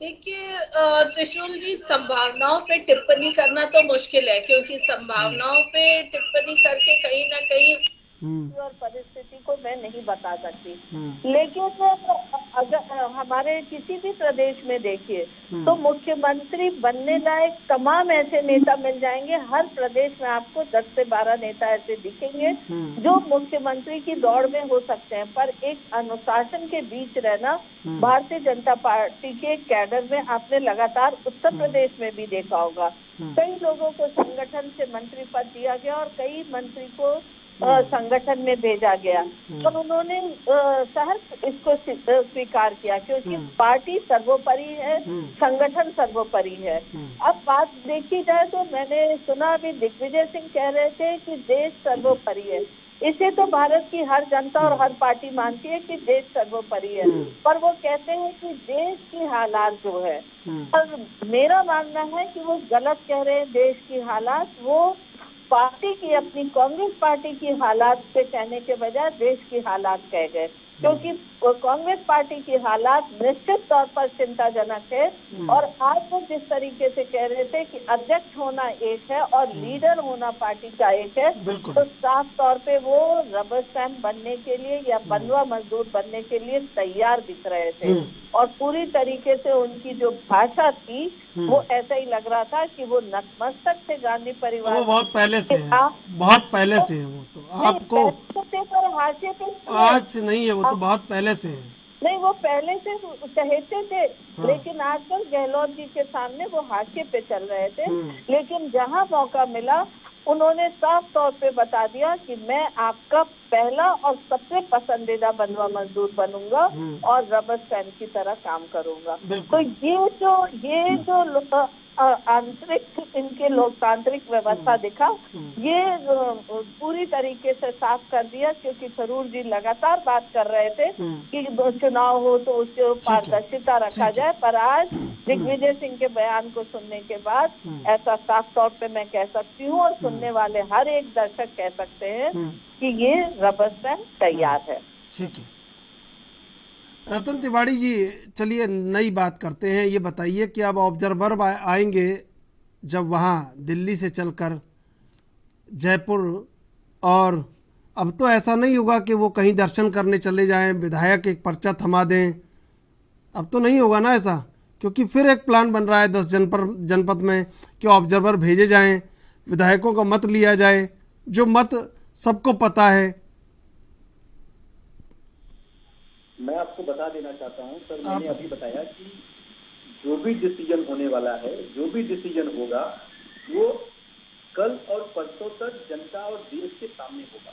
देखिए त्रिशूल जी, संभावनाओं पे टिप्पणी करना तो मुश्किल है, क्योंकि संभावनाओं पे टिप्पणी करके कहीं ना कहीं और परिस्थिति को मैं नहीं बता सकती, लेकिन अगर हमारे किसी भी प्रदेश में देखिए तो मुख्यमंत्री बनने लायक तमाम ऐसे नेता मिल जाएंगे। हर प्रदेश में आपको 10 से 12 नेता ऐसे दिखेंगे जो मुख्यमंत्री की दौड़ में हो सकते हैं, पर एक अनुशासन के बीच रहना भारतीय जनता पार्टी के कैडर में आपने लगातार उत्तर प्रदेश में भी देखा होगा। कई लोगों को संगठन से मंत्री पद दिया गया और कई मंत्री को संगठन में भेजा गया, और उन्होंने सहर्ष इसको स्वीकार किया, क्योंकि पार्टी सर्वोपरि है, संगठन सर्वोपरि है। अब बात देखी जाए तो मैंने सुना अभी दिग्विजय सिंह कह रहे थे कि देश सर्वोपरि है। इसे तो भारत की हर जनता और हर पार्टी मानती है कि देश सर्वोपरि है, पर वो कहते हैं कि देश की हालात जो है, और मेरा मानना है कि वो गलत कह रहे हैं। देश की हालात वो पार्टी की, अपनी कांग्रेस पार्टी की हालात पे कहने के बजाय देश की हालात कह गए, क्योंकि कांग्रेस पार्टी की हालात निश्चित तौर पर चिंताजनक है। और आज वो जिस तरीके से कह रहे थे कि अध्यक्ष होना एक है और लीडर होना पार्टी का एक है, तो साफ तौर पे वो रबर स्टैम्प बनने के लिए या बंधुआ मजदूर बनने के लिए तैयार दिख रहे थे। और पूरी तरीके से उनकी जो भाषा थी वो ऐसा ही लग रहा था कि वो नतमस्तक थे गांधी परिवार। वो बहुत पहले से है, बहुत पहले से है। वो तो आपको पर हाशिए पे आज से नहीं है, वो तो बहुत पहले से है। नहीं, वो पहले से चहेते थे, लेकिन आजकल गहलोत जी के सामने वो हाशिए पे चल रहे थे। लेकिन जहां मौका मिला उन्होंने साफ तौर पे बता दिया कि मैं आपका पहला और सबसे पसंदीदा बंधुआ मजदूर बनूंगा और रबर स्टैम्प की तरह काम करूंगा। तो ये जो आंतरिक इनके लोकतांत्रिक व्यवस्था दिखा, ये पूरी तरीके से साफ कर दिया, क्योंकि थरूर जी लगातार बात कर रहे थे कि चुनाव हो तो उसके पारदर्शिता रखा जाए, पर आज दिग्विजय सिंह के बयान को सुनने के बाद ऐसा साफ तौर पे मैं कह सकती हूँ, और सुनने वाले हर एक दर्शक कह सकते हैं कि ये रबर स्टैम्प तैयार है। ठीक है रतन तिवारी जी, चलिए नई बात करते हैं। ये बताइए कि अब ऑब्जर्वर आएंगे जब वहाँ दिल्ली से चलकर जयपुर, और अब तो ऐसा नहीं होगा कि वो कहीं दर्शन करने चले जाएं, विधायक एक पर्चा थमा दें, अब तो नहीं होगा ना ऐसा, क्योंकि फिर एक प्लान बन रहा है 10 जनपद में कि ऑब्जर्वर भेजे जाएं, विधायकों का मत लिया जाए, जो मत सबको पता है। मैं आपको बता देना चाहता हूं सर, मैंने अभी बताया कि जो भी डिसीजन होने वाला है, जो भी डिसीजन होगा, वो कल और परसों तक जनता और देश के सामने होगा।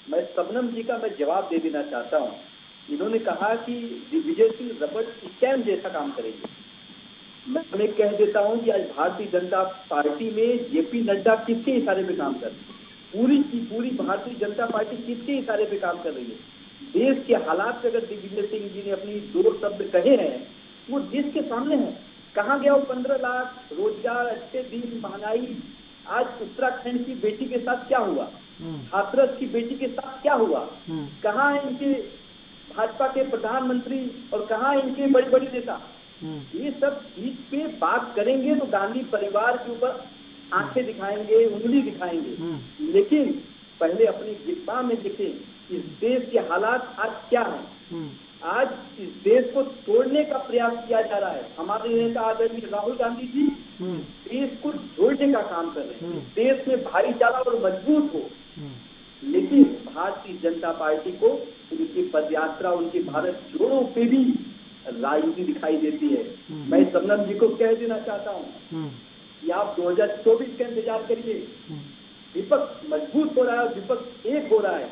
मैं शबनम जी का मैं जवाब दे देना चाहता हूं इन्होंने कहा कि दिग्विजय सिंह रबड़ स्टैम्प जैसा काम करेंगे। मैं कह देता हूं कि आज भारतीय जनता पार्टी में जेपी नड्डा किसके इशारे पे काम कर रही है? पूरी की पूरी भारतीय जनता पार्टी किसके इशारे पे काम कर रही है? देश के हालात पे अगर दिग्विजय सिंह जी ने अपनी 2 शब्द कहे हैं, वो देश के सामने है। कहाँ गया वो 15 लाख रोजगार, अच्छे दिन, महंगाई? आज उत्तराखंड की बेटी के साथ क्या हुआ? हाथरस की बेटी के साथ क्या हुआ? कहाँ है इनके भाजपा के प्रधानमंत्री और कहाँ इनके बड़े बड़े नेता? ये सब चीज पे बात करेंगे तो गांधी परिवार के ऊपर आंखें दिखाएंगे, उंगली दिखाएंगे। लेकिन पहले अपनी गिरफ्तार में देखें इस देश के हालात आज क्या है। आज इस देश को तोड़ने का प्रयास किया जा रहा है। हमारे नेता आदरणीय राहुल गांधी जी देश को जोड़ने का काम कर रहे हैं, देश में भाईचारा और मजबूत हो। लेकिन भारतीय जनता पार्टी को उनकी पदयात्रा, उनकी भारत जोड़ो पे भी राजनीति दिखाई देती है। मैं शबनम जी को कह देना चाहता हूँ कि आप 2024 का इंतजार करिए। विपक्ष मजबूत हो रहा है, विपक्ष एक हो रहा है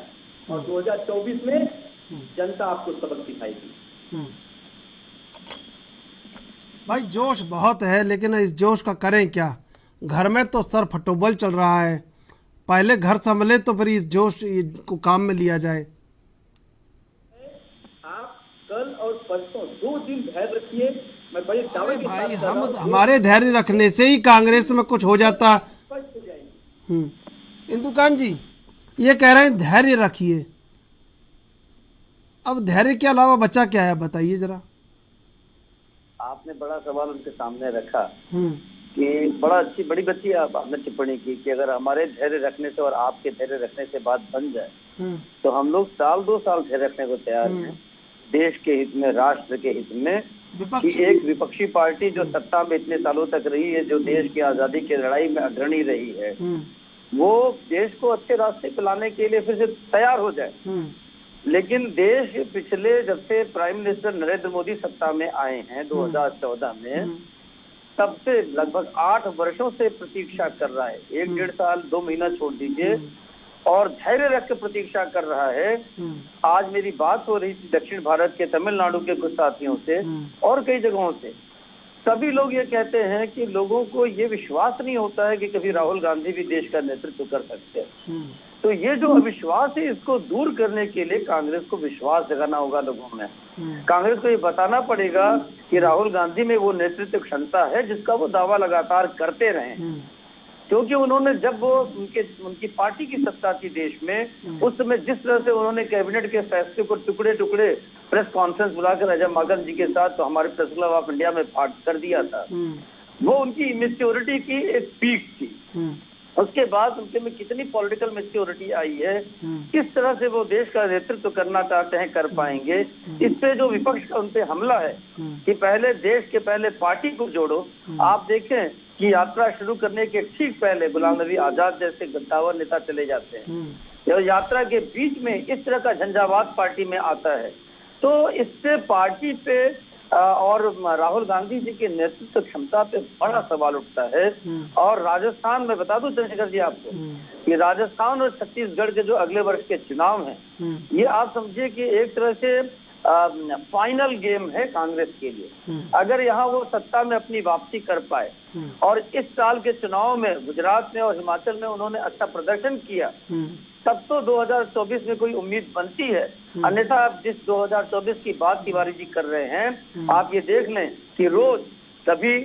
और 2024 में जनता आपको सबक दिखाएगी। भाई जोश बहुत है, लेकिन इस जोश का करें क्या? घर में तो सर फटोबल चल रहा है, पहले घर संभले तो फिर इस जोश को काम में लिया जाए। आप कल और परसों 2 दिन धैर्य रखिए। मैं बड़े दावे के भाई साथ हम हमारे धैर्य रखने से ही कांग्रेस में कुछ हो जाता। स्पष्ट हो जाएंगे। इंदुकान जी ये कह रहे हैं धैर्य रखिए, अब धैर्य के अलावा बचा क्या है बताइए जरा। आपने बड़ा सवाल उनके सामने रखा कि बड़ी बच्ची आपने टिप्पणी की कि अगर हमारे धैर्य रखने से और आपके धैर्य रखने से बात बन जाए तो हम लोग 2 साल धैर्य रखने को तैयार हैं, देश के हित में, राष्ट्र के हित में। कि एक विपक्षी पार्टी जो सत्ता में इतने सालों तक रही है, जो देश की आजादी की लड़ाई में अग्रणी रही है, वो देश को अच्छे रास्ते पे लाने के लिए फिर से तैयार हो जाए। लेकिन देश पिछले जब से प्राइम मिनिस्टर नरेंद्र मोदी सत्ता में आए हैं 2014 में, तब से लगभग 8 वर्षों से प्रतीक्षा कर रहा है। 1-1.5 साल 2 महीना छोड़ दीजिए, और धैर्य रख के प्रतीक्षा कर रहा है। आज मेरी बात हो रही थी दक्षिण भारत के, तमिलनाडु के कुछ साथियों से और कई जगहों से। सभी लोग ये कहते हैं कि लोगों को ये विश्वास नहीं होता है कि कभी राहुल गांधी भी देश का नेतृत्व कर सकते हैं। तो ये जो अविश्वास है, इसको दूर करने के लिए कांग्रेस को विश्वास जगाना होगा लोगों में। कांग्रेस को ये बताना पड़ेगा कि राहुल गांधी में वो नेतृत्व क्षमता है जिसका वो दावा लगातार करते रहे। क्योंकि उन्होंने जब वो उनकी पार्टी की सत्ता थी देश में, उस समय जिस तरह से उन्होंने कैबिनेट के फैसले को टुकड़े टुकड़े प्रेस कॉन्फ्रेंस बुलाकर अजय माकन जी के साथ तो हमारे प्रेस क्लब ऑफ इंडिया में पार्ट कर दिया था, वो उनकी इमेच्योरिटी की एक पीक थी। उसके बाद उनके में कितनी पॉलिटिकल मैच्योरिटी आई है, किस तरह से वो देश का नेतृत्व करना चाहते हैं, कर पाएंगे। इस पे जो विपक्ष का उनपे हमला है कि पहले देश के पहले पार्टी को जोड़ो। आप देखें कि यात्रा शुरू करने के ठीक पहले गुलाम नबी आजाद जैसे गद्दावर नेता चले जाते हैं, यात्रा के बीच में इस तरह का झंझावात पार्टी में आता है, तो इससे पार्टी पे और राहुल गांधी जी के नेतृत्व क्षमता पे बड़ा सवाल उठता है। और राजस्थान में बता दूं चंद्रशेखर जी आपको कि राजस्थान और छत्तीसगढ़ के जो अगले वर्ष के चुनाव हैं, ये आप समझिए कि एक तरह से फाइनल गेम है कांग्रेस के लिए। अगर यहाँ वो सत्ता में अपनी वापसी कर पाए और इस साल के चुनाव में गुजरात में और हिमाचल में उन्होंने अच्छा प्रदर्शन किया, तब तो 2024 में कोई उम्मीद बनती है। अन्यथा आप जिस 2024 की बात तिवारी जी कर रहे हैं, आप ये देख लें कि रोज कभी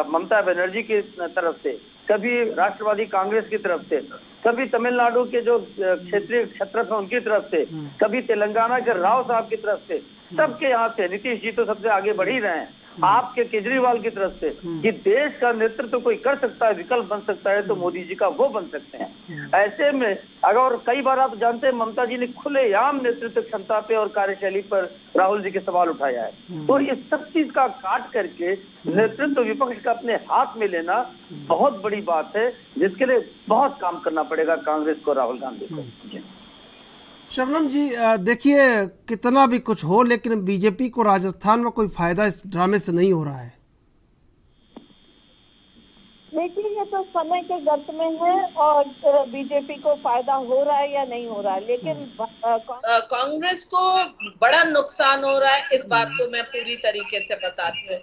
ममता बनर्जी की तरफ से, कभी राष्ट्रवादी कांग्रेस की तरफ से, कभी तमिलनाडु के जो क्षेत्रीय क्षेत्रप है उनकी तरफ से, कभी तेलंगाना के राव साहब की तरफ से, सबके यहाँ से, नीतीश जी तो सबसे आगे बढ़ ही रहे हैं, आपके केजरीवाल की तरफ से, कि देश का नेतृत्व कोई कर सकता है, विकल्प बन सकता है तो मोदी जी का वो बन सकते हैं। ऐसे में अगर कई बार आप जानते हैं ममता जी ने खुलेआम नेतृत्व क्षमता पे और कार्यशैली पर राहुल जी के सवाल उठाया है। तो इस सब चीज का काट करके नेतृत्व विपक्ष का अपने हाथ में लेना बहुत बड़ी बात है, जिसके लिए बहुत काम करना पड़ेगा कांग्रेस को, राहुल गांधी को। शबनम जी देखिए, कितना भी कुछ हो, लेकिन बीजेपी को राजस्थान में कोई फायदा इस ड्रामे से नहीं हो रहा है। देखिए, ये तो तो समय के गर्त में है और बीजेपी को फायदा हो रहा है या नहीं हो रहा है, लेकिन कांग्रेस को बड़ा नुकसान हो रहा है, इस बात को मैं पूरी तरीके से बताती हूँ।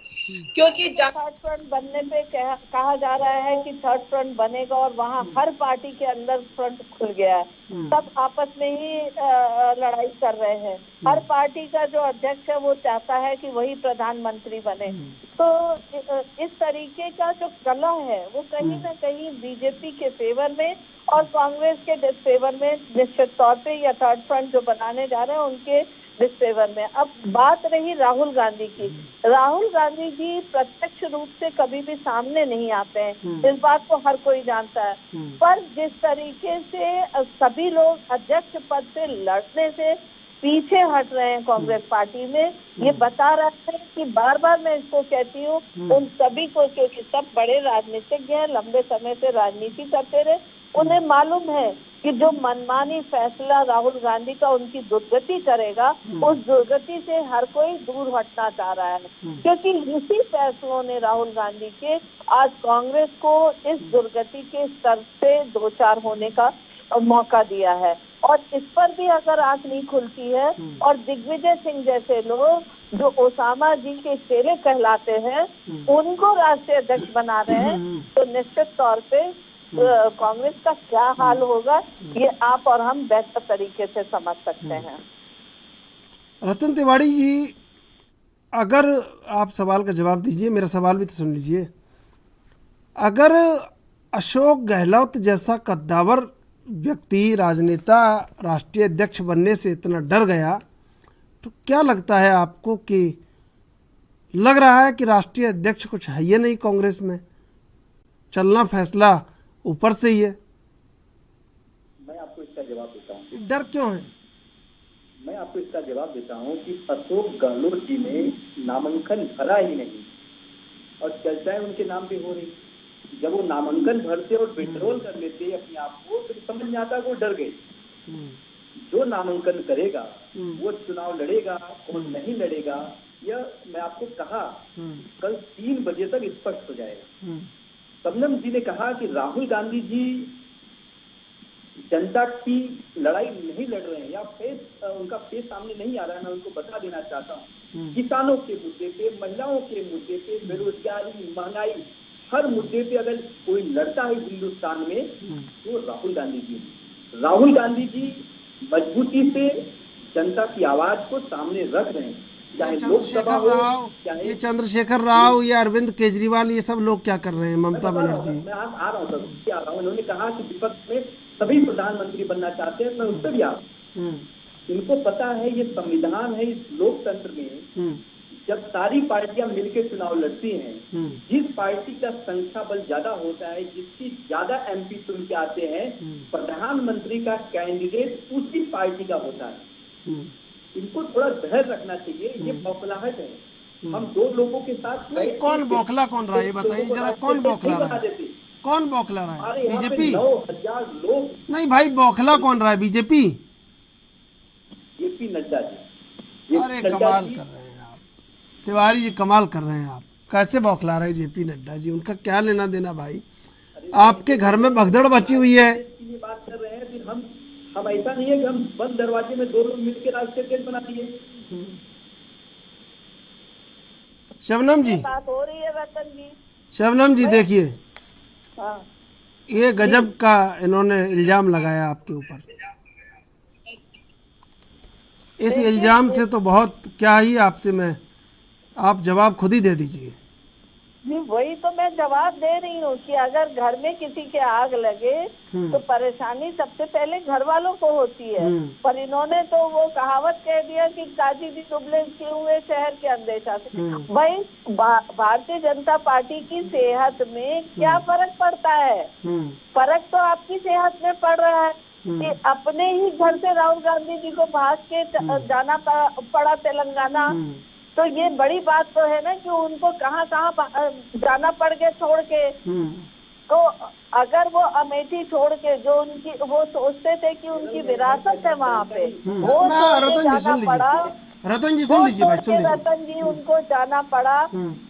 क्योंकि थर्ड फ्रंट बनने पे कहा जा रहा है कि थर्ड फ्रंट बनेगा और वहाँ हर पार्टी के अंदर फ्रंट खुल गया है, सब आपस में ही लड़ाई कर रहे हैं। हर पार्टी का जो अध्यक्ष है वो चाहता है कि वही प्रधानमंत्री बने। तो इस तरीके का जो कला है वो कहीं ना कहीं बीजेपी के फेवर में और कांग्रेस के डिसफेवर में निश्चित तौर पे, या थर्ड फ्रंट जो बनाने जा रहे हैं उनके डिसफेवर में। अब बात रही राहुल गांधी की, राहुल गांधी जी प्रत्यक्ष रूप से कभी भी सामने नहीं आते हैं, इस बात को हर कोई जानता है। पर जिस तरीके से सभी लोग अध्यक्ष पद से लड़ने से पीछे हट रहे हैं कांग्रेस पार्टी में, ये बता रहे हैं कि बार बार मैं इसको कहती हूँ उन सभी को, क्योंकि सब बड़े राजनीतिज्ञ हैं, लंबे समय से राजनीति करते रहे, उन्हें मालूम है कि जो मनमानी फैसला राहुल गांधी का उनकी दुर्गति करेगा, उस दुर्गति से हर कोई दूर हटना चाह रहा है। क्योंकि इसी फैसलों ने राहुल गांधी के आज कांग्रेस को इस दुर्गति के स्तर से दो चार होने का मौका दिया है। और इस पर भी अगर आंख नहीं खुलती है और दिग्विजय सिंह जैसे लोग जो ओसामा जी के चेले कहलाते हैं उनको राष्ट्रीय अध्यक्ष बना रहे हैं, तो निश्चित तौर पे कांग्रेस का क्या हाल होगा ये आप और हम बेहतर तरीके से समझ सकते हैं। रतन तिवारी जी, अगर आप सवाल का जवाब दीजिए, मेरा सवाल भी तो सुन लीजिए। अगर अशोक गहलोत जैसा कद्दावर व्यक्ति, राजनेता, राष्ट्रीय अध्यक्ष बनने से इतना डर गया, तो क्या लगता है आपको कि लग रहा है कि राष्ट्रीय अध्यक्ष कुछ है ही नहीं कांग्रेस में, चलना फैसला ऊपर से ही है? मैं आपको इसका जवाब देता हूँ। डर क्यों है? मैं आपको इसका जवाब देता हूँ कि अशोक गहलोत जी ने नामांकन भरा ही नहीं और चर्चाएं उनके नाम पे हो रही। जब वो नामांकन भरते और विड्रॉल कर लेते अपने आप को, तो समझ में आता है वो डर गए। जो नामांकन करेगा वो चुनाव लड़ेगा और नहीं लड़ेगा, यह मैं आपको कहा कल 3 बजे तक स्पष्ट हो जाएगा। शबनम जी ने कहा कि राहुल गांधी जी जनता की लड़ाई नहीं लड़ रहे हैं या उनका फेस सामने नहीं आ रहा है। मैं उनको बता देना चाहता हूँ, किसानों के मुद्दे पे, महिलाओं के मुद्दे पे, बेरोजगारी, महंगाई, हर मुद्दे पे अगर कोई लड़ता है हिंदुस्तान में तो राहुल गांधी जी। राहुल गांधी जी मजबूती से जनता की आवाज को सामने रख रहे हैं, चाहे लोकसभा हो, ये चंद्रशेखर राव या अरविंद केजरीवाल, ये सब लोग क्या कर रहे हैं, ममता बनर्जी। मैं आ रहा हूँ सर, आ रहा हूँ। इन्होंने कहा कि विपक्ष में सभी प्रधानमंत्री बनना चाहते हैं, मैं उससे भी आ रहा हूँ। इनको पता है ये संविधान है, इस लोकतंत्र में जब सारी पार्टियां मिलकर चुनाव लड़ती हैं, जिस पार्टी का संख्या बल ज्यादा होता है, जिसकी ज्यादा एमपी चुन के आते हैं, प्रधानमंत्री का कैंडिडेट उसी पार्टी का होता है। इनको थोड़ा धैर्य रखना चाहिए, ये बौखलाहट है। हम 2 लोगों के साथ कौन बौखला कौन रहा है, ये बताइए जरा, कौन बौखला रहा है? कौन बौखला रहा है? बीजेपी? 9,000 लोग। नहीं भाई, बौखला कौन रहा है? बीजेपी? जेपी नड्डा जी। अरे कमाल कर रहे हैं आप तिवारी जी, कमाल कर रहे हैं आप। कैसे बौखला रहे जेपी नड्डा जी? उनका क्या लेना देना भाई? आपके घर में भगदड़ मची हुई है। ये बात कर रहे हैं, फिर हम ऐसा नहीं है कि हम बंद दरवाजे में 2 लोग मिलकर राष्ट्रीय अध्यक्ष बना दिए। शबनम जी, बात हो रही है रतन जी। शबनम जी देखिए, हाँ। ये गजब का इन्होंने इल्जाम लगाया आपके ऊपर। इस इल्जाम से तो बहुत क्या ही आपसे मैं, आप जवाब खुद ही दे दीजिए। नहीं, वही तो मैं जवाब दे रही हूँ कि अगर घर में किसी के आग लगे तो परेशानी सबसे पहले घर वालों को होती है। पर इन्होंने तो वो कहावत कह दिया कि काजी भी दुबले किए हुए शहर के अंदेशा से। भाई भारतीय जनता पार्टी की सेहत में क्या फर्क पड़ता है? फर्क तो आपकी सेहत में पड़ रहा है कि अपने ही घर से राहुल गांधी जी को भाग के जाना पड़ा तेलंगाना। तो ये बड़ी बात तो है ना कि उनको कहाँ जाना पड़ गया छोड़ के। तो अगर वो अमेठी छोड़ के, जो उनकी वो सोचते थे कि उनकी विरासत है वहाँ पे, वो जाना पड़ा रतन जी सुन लीजिए भाई, सुन लीजिए। रतन जी उनको जाना पड़ा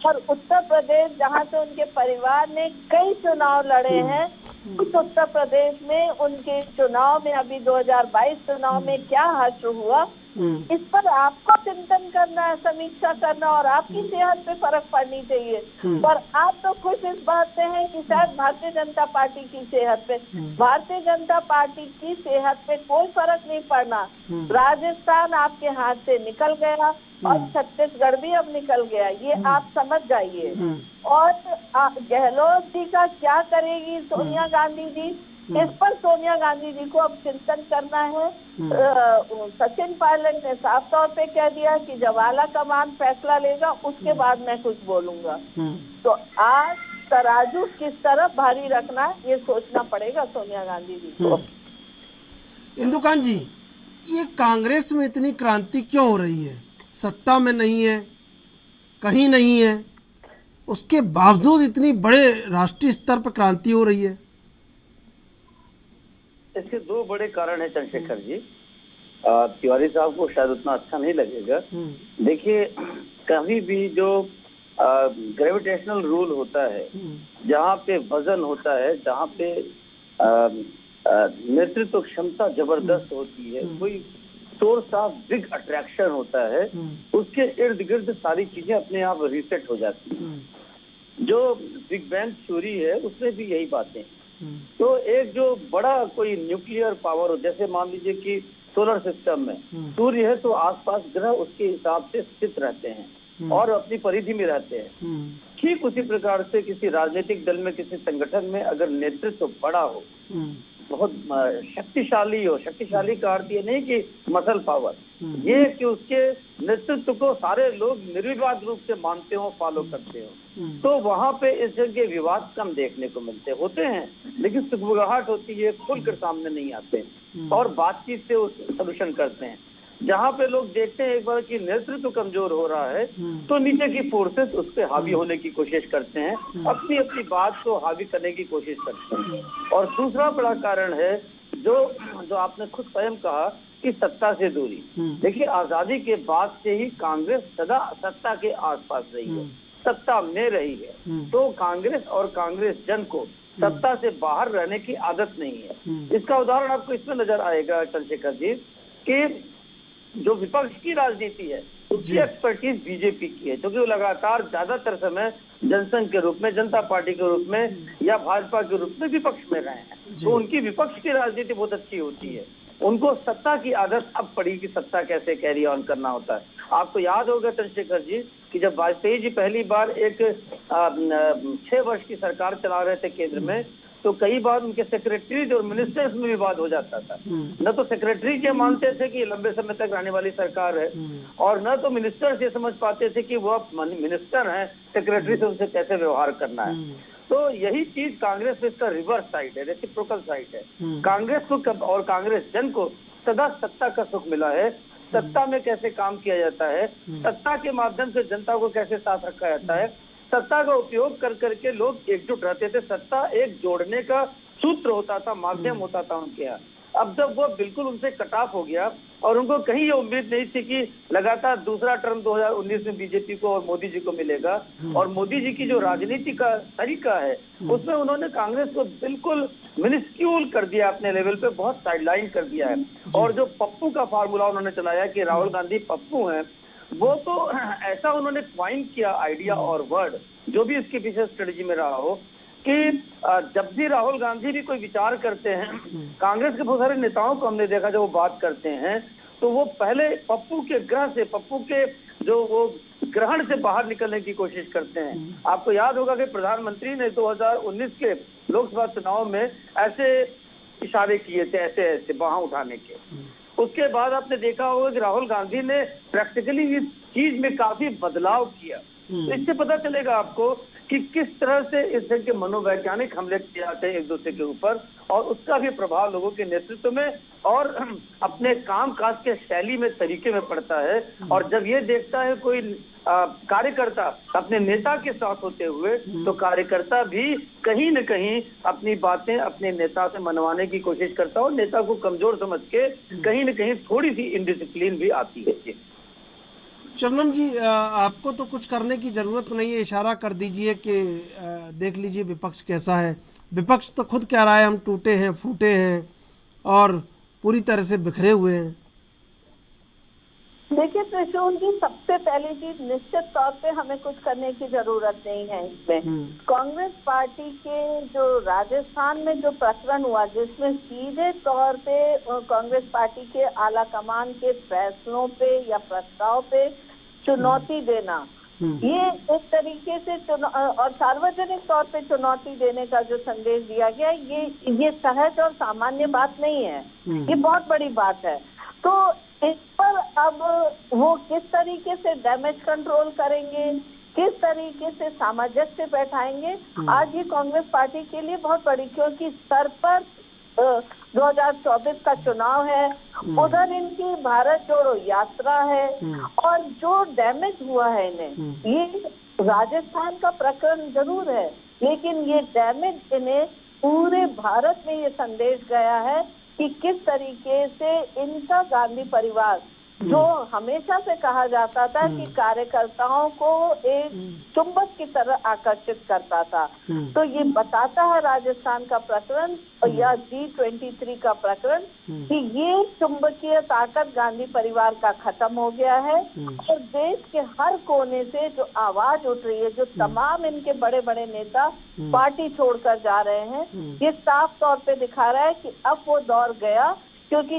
और उत्तर प्रदेश जहाँ से उनके परिवार ने कई चुनाव लड़े हैं, उस उत्तर प्रदेश में उनके चुनाव में अभी 2022 चुनाव में क्या हासिल हुआ, इस पर आपको चिंतन करना है, समीक्षा करना और आपकी सेहत पे फर्क पड़नी चाहिए। और आप तो खुश इस बात से हैं कि शायद भारतीय जनता पार्टी की सेहत पे, भारतीय जनता पार्टी की सेहत पे कोई फर्क नहीं पड़ना। राजस्थान आपके हाथ से निकल गया और छत्तीसगढ़ भी अब निकल गया, ये आप समझ जाइए। और गहलोत जी का क्या करेगी सोनिया गांधी जी, इस पर सोनिया गांधी जी को अब चिंतन करना है। सचिन पायलट ने साफ तौर पे कह दिया कि जब आला कमान फैसला लेगा उसके बाद मैं कुछ बोलूंगा। तो आज तराजू किस तरफ भारी रखना है ये सोचना पड़ेगा सोनिया गांधी जी को। इंदुकांत जी, ये कांग्रेस में इतनी क्रांति क्यों हो रही है? सत्ता में नहीं है, कहीं नहीं है, उसके बावजूद इतनी बड़े राष्ट्रीय स्तर पर क्रांति हो रही है। इसके दो बड़े कारण है चंद्रशेखर जी। तिवारी साहब को शायद उतना अच्छा नहीं लगेगा। देखिए, कभी भी जो ग्रेविटेशनल रूल होता है, जहाँ पे वजन होता है, जहाँ पे नेतृत्व क्षमता जबरदस्त होती है, कोई सोर्स ऑफ बिग अट्रैक्शन होता है, उसके इर्द गिर्द सारी चीजें अपने आप रीसेट हो जाती हैं। जो बिग बैंग थ्योरी है उसमें भी यही बातें। तो एक जो बड़ा कोई न्यूक्लियर पावर हो, जैसे मान लीजिए कि सोलर सिस्टम में सूर्य है तो आसपास ग्रह उसके हिसाब से स्थित रहते हैं और अपनी परिधि में रहते हैं। ठीक उसी प्रकार से किसी राजनीतिक दल में, किसी संगठन में अगर नेतृत्व बड़ा हो, बहुत शक्तिशाली हो, शक्तिशाली का अर्थ ये नहीं कि मसल पावर, ये कि उसके नेतृत्व को सारे लोग निर्विवाद रूप से मानते हो, फॉलो करते हो, तो वहां पे इस जगह विवाद कम देखने को होते हैं, लेकिन सुगबुगाहट होती है, खुलकर सामने नहीं आते और बातचीत से उस सोल्यूशन करते हैं। जहाँ पे लोग देखते हैं एक बार कि नेतृत्व कमजोर हो रहा है तो नीचे की फोर्सेस उस पर हावी होने की कोशिश करते हैं, अपनी अपनी बात को हावी करने की कोशिश करते हैं। और दूसरा बड़ा कारण है जो आपने खुद स्वयं कहा कि सत्ता से दूरी। देखिए, आजादी के बाद से ही कांग्रेस सदा सत्ता के आसपास रही है, सत्ता में रही है, तो कांग्रेस और कांग्रेस जन को सत्ता से बाहर रहने की आदत नहीं है। इसका उदाहरण आपको इसमें नजर आएगा चंद्रशेखर जी कि जो विपक्ष की राजनीति है उसकी एक्सपर्टीज बीजेपी की है, क्योंकि वो लगातार ज्यादातर समय जनसंघ के रूप में, जनता पार्टी के रूप में या भाजपा के रूप में विपक्ष में रहे हैं, तो उनकी विपक्ष की राजनीति बहुत अच्छी होती है। उनको सत्ता की आदत अब पड़ी कि सत्ता कैसे कैरी ऑन करना होता है। आपको याद होगा चंद्रशेखर जी कि जब वाजपेयी जी पहली बार एक 6 वर्ष की सरकार चला रहे थे केंद्र में, तो कई बार उनके सेक्रेटरीज और मिनिस्टर्स में विवाद हो जाता था। न तो सेक्रेटरी ये मानते थे कि लंबे समय तक रहने वाली सरकार है, और न तो मिनिस्टर्स ये समझ पाते थे कि वो मिनिस्टर हैं, सेक्रेटरी से उनसे कैसे व्यवहार करना है। तो यही चीज कांग्रेस में इसका रिवर्स साइड है, रेसिप्रोकल साइड है। कांग्रेस को और कांग्रेस जन को सदा सत्ता का सुख मिला है, सत्ता में कैसे काम किया जाता है, सत्ता के माध्यम से जनता को कैसे साथ रखा जाता है, सत्ता का उपयोग कर करके लोग एकजुट रहते थे। सत्ता एक जोड़ने का सूत्र होता था, माध्यम होता था उनके यहाँ। अब जब वो बिल्कुल उनसे कट ऑफ हो गया और उनको कहीं ये उम्मीद नहीं थी कि लगातार दूसरा टर्म 2019 में बीजेपी को और मोदी जी को मिलेगा, और मोदी जी की जो राजनीति का तरीका है उसमें उन्होंने कांग्रेस को बिल्कुल मिनिस्क्यूल कर दिया, अपने लेवल पे बहुत साइडलाइन कर दिया है। और जो पप्पू का फार्मूला उन्होंने चलाया कि राहुल गांधी पप्पू हैं, वो तो ऐसा उन्होंने क्वाइन किया आइडिया और वर्ड, जो भी इसके पीछे स्ट्रेटेजी में रहा हो, कि जब भी राहुल गांधी भी कोई विचार करते हैं, कांग्रेस के बहुत सारे नेताओं को हमने देखा जब वो बात करते हैं तो वो पहले पप्पू के ग्रह से, पप्पू के जो वो ग्रहण से बाहर निकलने की कोशिश करते हैं। आपको याद होगा कि प्रधानमंत्री ने 2019 के लोकसभा चुनाव में ऐसे इशारे किए थे, ऐसे बाਹਾਂ उठाने के। उसके बाद आपने देखा होगा कि राहुल गांधी ने प्रैक्टिकली इस चीज में काफी बदलाव किया। तो इससे पता चलेगा आपको कि किस तरह से इस तरह के मनोवैज्ञानिक हमले किए जाते हैं एक दूसरे के ऊपर, और उसका भी प्रभाव लोगों के नेतृत्व में और अपने काम काज के शैली में, तरीके में पड़ता है। और जब ये देखता है कोई कार्यकर्ता अपने नेता के साथ होते हुए, तो कार्यकर्ता भी कहीं न कहीं अपनी बातें अपने नेता से मनवाने की कोशिश करता है, और नेता को कमजोर समझ के कहीं न कहीं थोड़ी सी इनडिसिप्लिन भी आती है। शबनम जी, आपको तो कुछ करने की जरूरत नहीं है, इशारा कर दीजिए कि देख लीजिए विपक्ष कैसा है। विपक्ष तो खुद कह रहा है हम टूटे हैं, फूटे हैं और पूरी तरह से बिखरे हुए हैं। देखिए त्रिशूल जी, सबसे पहली चीज निश्चित तौर पे हमें कुछ करने की जरूरत नहीं है इसमें। कांग्रेस पार्टी के जो राजस्थान में जो प्रकरण हुआ, जिसमें सीधे तौर पे कांग्रेस पार्टी के आला कमान के फैसलों पे या प्रस्ताव पे चुनौती देना, ये एक तरीके से और सार्वजनिक तौर पे चुनौती देने का जो संदेश दिया गया, ये सहज और सामान्य बात नहीं है, ये बहुत बड़ी बात है। तो इस पर अब वो किस तरीके से डैमेज कंट्रोल करेंगे, किस तरीके से सामंजस्य बैठाएंगे, आज ये कांग्रेस पार्टी के लिए बहुत बड़ी, क्योंकि सर पर 2024 का चुनाव है, उधर इनकी भारत जोड़ो यात्रा है, और जो डैमेज हुआ है इन्हें, ये राजस्थान का प्रकरण जरूर है, लेकिन ये डैमेज इन्हें पूरे भारत में ये संदेश गया है कि किस तरीके से इनका गांधी परिवार, जो हमेशा से कहा जाता था कि कार्यकर्ताओं को एक चुंबक की तरह आकर्षित करता था, तो ये बताता है राजस्थान का प्रकरण या G23 का प्रकरण कि ये चुंबकीय ताकत गांधी परिवार का खत्म हो गया है, और देश के हर कोने से जो आवाज उठ रही है, जो तमाम इनके बड़े बड़े नेता पार्टी छोड़कर जा रहे हैं, ये साफ तौर पे दिखा रहा है कि अब वो दौर गया। क्योंकि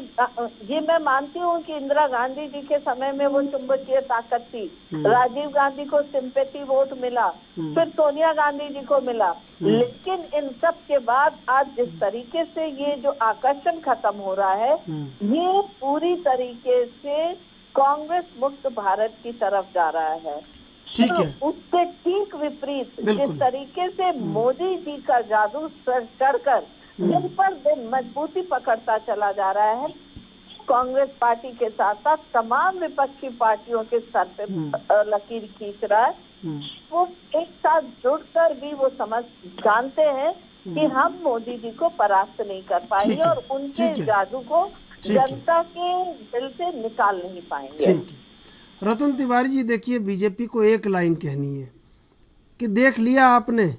ये मैं मानती हूँ कि इंदिरा गांधी जी के समय में वो चुंबकीय ताकत थी, राजीव गांधी को सिंपैथी वोट मिला, फिर सोनिया गांधी जी को मिला, लेकिन इन सब के बाद आज जिस तरीके से ये जो आकर्षण खत्म हो रहा है, ये पूरी तरीके से कांग्रेस मुक्त भारत की तरफ जा रहा है। ठीक है। तो उसके ठीक विपरीत जिस तरीके से मोदी जी का जादू सर चढ़कर दिन पर दिन मजबूती पकड़ता चला जा रहा है, कांग्रेस पार्टी के साथ साथ तमाम विपक्षी पार्टियों के सर पे लकीर खींच रहा है। वो एक साथ जुड़कर भी वो जानते हैं कि हम मोदी जी को परास्त नहीं कर पाएंगे और उनके जादू को जनता के दिल से निकाल नहीं पाएंगे। रतन तिवारी जी, देखिए बीजेपी को एक लाइन कहनी है कि देख लिया आपने,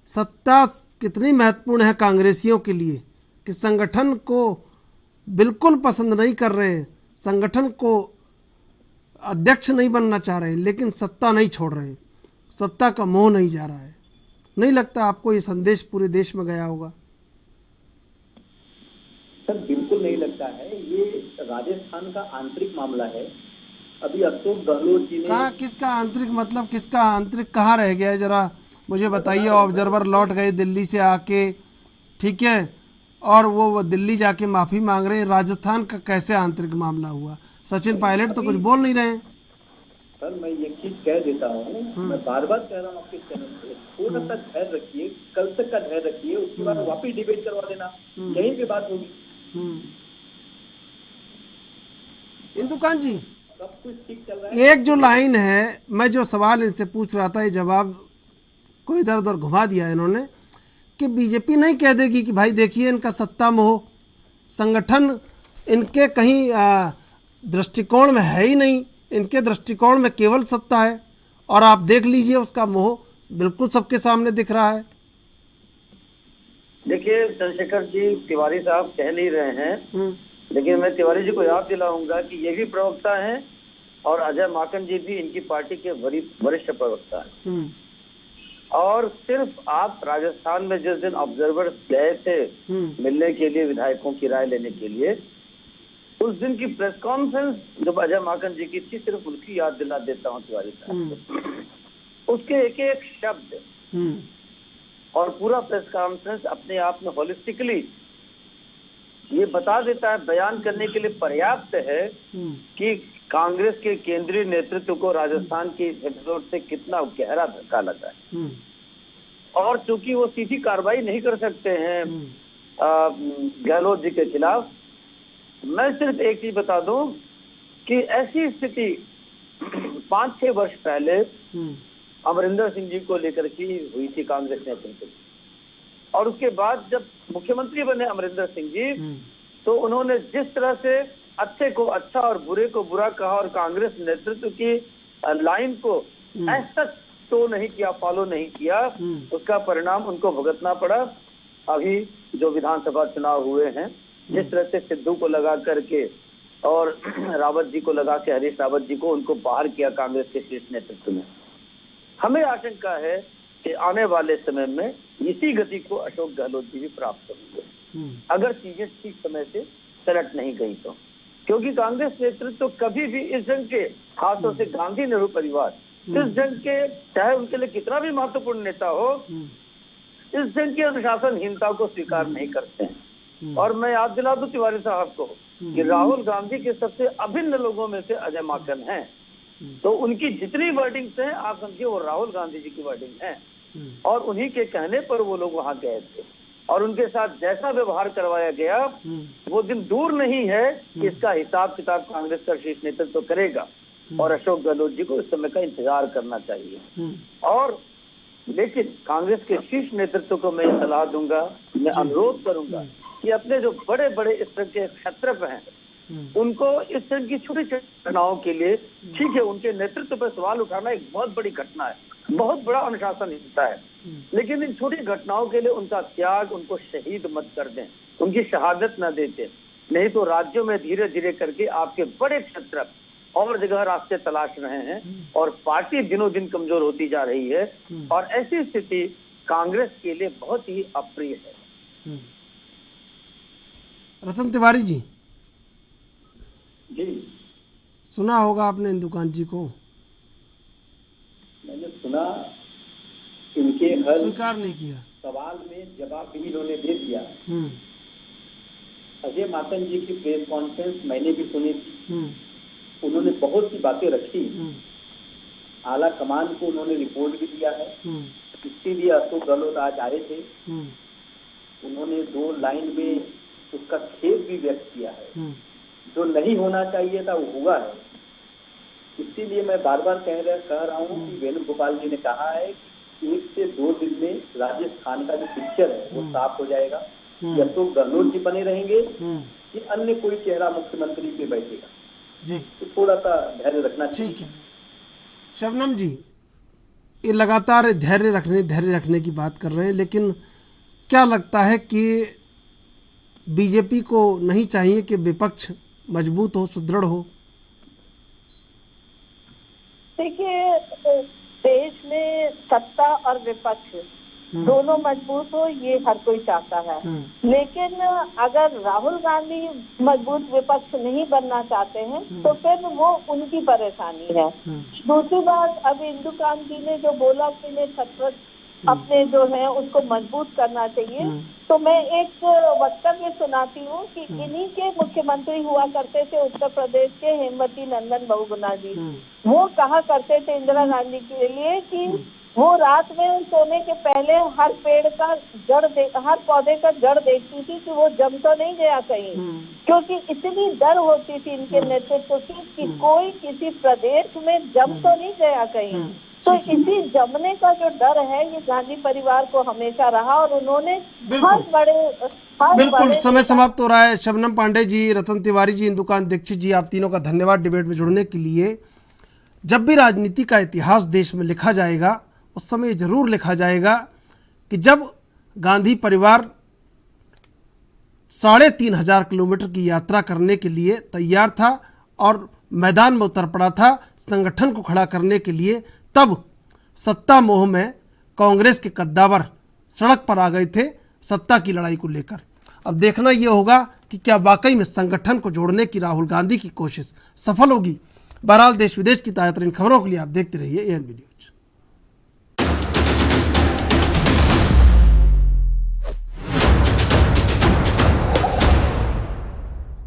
सत्ता कितनी महत्वपूर्ण है कांग्रेसियों के लिए, कि संगठन को बिल्कुल पसंद नहीं कर रहे हैं, संगठन को अध्यक्ष नहीं बनना चाह रहे हैं, लेकिन सत्ता नहीं छोड़ रहे हैं, सत्ता का मोह नहीं जा रहा है। नहीं लगता आपको ये संदेश पूरे देश में गया होगा? सर बिल्कुल नहीं लगता है, ये राजस्थान का आंतरिक मामला है। अभी अशोक गहलोत जी ने कहा, किसका आंतरिक मतलब, किसका आंतरिक कहाँ रह गया है, जरा मुझे बताइए। ऑब्जर्वर लौट गए दिल्ली से आके, ठीक है, और वो दिल्ली जाके माफी मांग रहे हैं। राजस्थान का कैसे आंतरिक मामला हुआ? सचिन पायलट तो कुछ बोल नहीं रहे हैं। सर मैं ये चीज कह देता हूँ, मैं बार बार कह रहा हूँ आपके चैनल पे, थोड़ा सा धैर्य रखिए, कल तक का धैर्य रखिए, उसके बाद वापिस डिबेट करवा देना, यहीं पे बात होगी। इंदुकान जी, सब कुछ ठीक चल रहा है। एक जो लाइन है, मैं जो सवाल इनसे पूछ रहा था, ये जवाब को इधर उधर घुमा दिया इन्होंने, कि बीजेपी नहीं कह देगी कि भाई देखिए इनका सत्ता मोह, संगठन इनके कहीं दृष्टिकोण में है ही नहीं, इनके दृष्टिकोण में केवल सत्ता है, और आप देख लीजिए उसका मोह बिल्कुल सबके सामने दिख रहा है। देखिए चंद्रशेखर जी, तिवारी साहब कह नहीं रहे हैं, लेकिन मैं तिवारी जी को याद दिलाऊंगा कि ये भी प्रवक्ता हैं और अजय माकन जी भी इनकी पार्टी के वरिष्ठ प्रवक्ता हैं। और सिर्फ आप राजस्थान में जिस दिन ऑब्जर्वर गए थे मिलने के लिए, विधायकों की राय लेने के लिए, उस दिन की प्रेस कॉन्फ्रेंस जब अजय माकन जी की थी, सिर्फ उनकी याद दिला देता हूँ तिवारी साहब, उसके एक एक शब्द और पूरा प्रेस कॉन्फ्रेंस अपने आप में होलिस्टिकली ये बता देता है, बयान करने के लिए पर्याप्त है कि कांग्रेस के केंद्रीय नेतृत्व को राजस्थान की हेडरोड से कितना गहरा धक्का लगा है। और चूंकि वो सीधी कार्रवाई नहीं कर सकते हैं गहलोत जी के खिलाफ, मैं सिर्फ एक चीज बता दूं कि ऐसी स्थिति 5-6 वर्ष पहले अमरिंदर सिंह जी को लेकर की हुई थी कांग्रेस नेतृत्व, और उसके बाद जब मुख्यमंत्री बने अमरिंदर सिंह जी, तो उन्होंने जिस तरह से अच्छे को अच्छा और बुरे को बुरा कहा और कांग्रेस नेतृत्व की लाइन को ऐसा तो नहीं किया, फॉलो नहीं किया, उसका परिणाम उनको भुगतना पड़ा। अभी जो विधानसभा चुनाव हुए हैं, जिस तरह से सिद्धू को लगा करके और रावत जी को लगा के, हरीश रावत जी को, उनको बाहर किया कांग्रेस के शीर्ष नेतृत्व में। हमें आशंका है कि आने वाले समय में इसी गति को अशोक गहलोत जी भी प्राप्त करेंगे, अगर चीजें ठीक समय से पलट नहीं गई तो। क्योंकि कांग्रेस नेतृत्व तो कभी भी इस जंग के, खासतौर से गांधी नेहरू परिवार, इस जंग के, चाहे उनके लिए कितना भी महत्वपूर्ण नेता हो, इस जंग की अनुशासनहीनता को स्वीकार नहीं करते हैं। और मैं याद दिला दूं तिवारी साहब को कि राहुल गांधी के सबसे अभिन्न लोगों में से अजय माकन हैं। तो उनकी जितनी वर्डिंग्स हैं, आप समझिए वो राहुल गांधी जी की वर्डिंग है, और उन्हीं के कहने पर वो लोग वहां गए थे। और उनके साथ जैसा व्यवहार करवाया गया, वो दिन दूर नहीं है कि इसका हिसाब किताब कांग्रेस का शीर्ष नेतृत्व करेगा, और अशोक गहलोत जी को इस समय का इंतजार करना चाहिए। और लेकिन कांग्रेस के शीर्ष नेतृत्व को मैं सलाह दूंगा, मैं अनुरोध करूंगा कि अपने जो बड़े बड़े इस तरह के क्षत्रप हैं, उनको इस तरह की छोटी छोटी घटनाओं के लिए, ठीक है उनके नेतृत्व पर सवाल उठाना एक बहुत बड़ी घटना है, बहुत बड़ा अनुशासनहीनता है, लेकिन इन छोटी घटनाओं के लिए उनका त्याग, उनको शहीद मत कर दें, उनकी शहादत न देते, नहीं तो राज्यों में धीरे धीरे करके आपके बड़े क्षत्रप और जगह रास्ते तलाश रहे हैं, और पार्टी दिनों दिन कमजोर होती जा रही है, और ऐसी स्थिति कांग्रेस के लिए बहुत ही अप्रिय है। रतन तिवारी जी, जी सुना होगा आपने इंदुकांत को? मैंने सुना, इनके हर स्वीकार नहीं किया, सवाल में जवाब भी इन्होंने दे दिया। अजय माकन जी की प्रेस कॉन्फ्रेंस मैंने भी सुनी थी, उन्होंने बहुत सी बातें रखी, आला कमान को उन्होंने रिपोर्ट भी दिया है, इसीलिए अशोक गहलोत आज आए थे। उन्होंने 2 लाइन में उसका खेद भी व्यक्त किया है, जो नहीं होना चाहिए था वो हुआ है। इसीलिए मैं बार बार कह रहा हूँ कि वेणुगोपाल जी ने कहा है कि 1 से 2 दिन में राजस्थान का जो पिक्चर है वो साफ हो जाएगा, कि अशोक गहलोत जी बने रहेंगे कि अन्य कोई चेहरा मुख्यमंत्री पे बैठेगा जी। तो थोड़ा सा धैर्य रखना चाहिए। ठीक है शबनम जी, ये लगातार धैर्य रखने की बात कर रहे हैं, लेकिन क्या लगता है कि बीजेपी को नहीं चाहिए कि विपक्ष मजबूत हो, सुदृढ़ हो? देखिए, देश में सत्ता और विपक्ष दोनों मजबूत हो, ये हर कोई चाहता है, लेकिन अगर राहुल गांधी मजबूत विपक्ष नहीं बनना चाहते हैं तो फिर वो उनकी परेशानी है। दूसरी बात, अभी इंदुकांत जी ने जो बोला कि इन्हें छत्र अपने जो है उसको मजबूत करना चाहिए, तो मैं एक वक्तव्य सुनाती हूँ कि इन्हीं के मुख्यमंत्री हुआ करते थे उत्तर प्रदेश के हेमवती नंदन बहुगुणा जी। वो कहा करते थे इंदिरा गांधी के लिए कि वो रात में सोने के पहले हर पेड़ का हर पौधे का जड़ देखती थी कि वो जम तो नहीं गया कहीं, क्योंकि इतनी डर होती थी इनके नेतृत्व की कि कोई किसी प्रदेश में जम तो नहीं गया कहीं। तो इसी जमने का जो डर है ये गांधी परिवार को हमेशा रहा, और उन्होंने बिल्कुल समय समाप्त हो रहा है। शबनम पांडे जी, रतन तिवारी जी, इंदुकांत दीक्षित जी, आप तीनों का धन्यवाद डिबेट में जुड़ने के लिए। जब भी राजनीति का इतिहास देश में लिखा जाएगा, उस समय जरूर लिखा जाएगा कि जब गांधी परिवार 3,500 किलोमीटर की यात्रा करने के लिए तैयार था और मैदान में उतर पड़ा था संगठन को खड़ा करने के लिए, तब सत्ता मोह में कांग्रेस के कद्दावर सड़क पर आ गए थे सत्ता की लड़ाई को लेकर। अब देखना यह होगा कि क्या वाकई में संगठन को जोड़ने की राहुल गांधी की कोशिश सफल होगी। बहरहाल देश विदेश की ताज़ा तरीन खबरों के लिए आप देखते रहिए ANB न्यूज।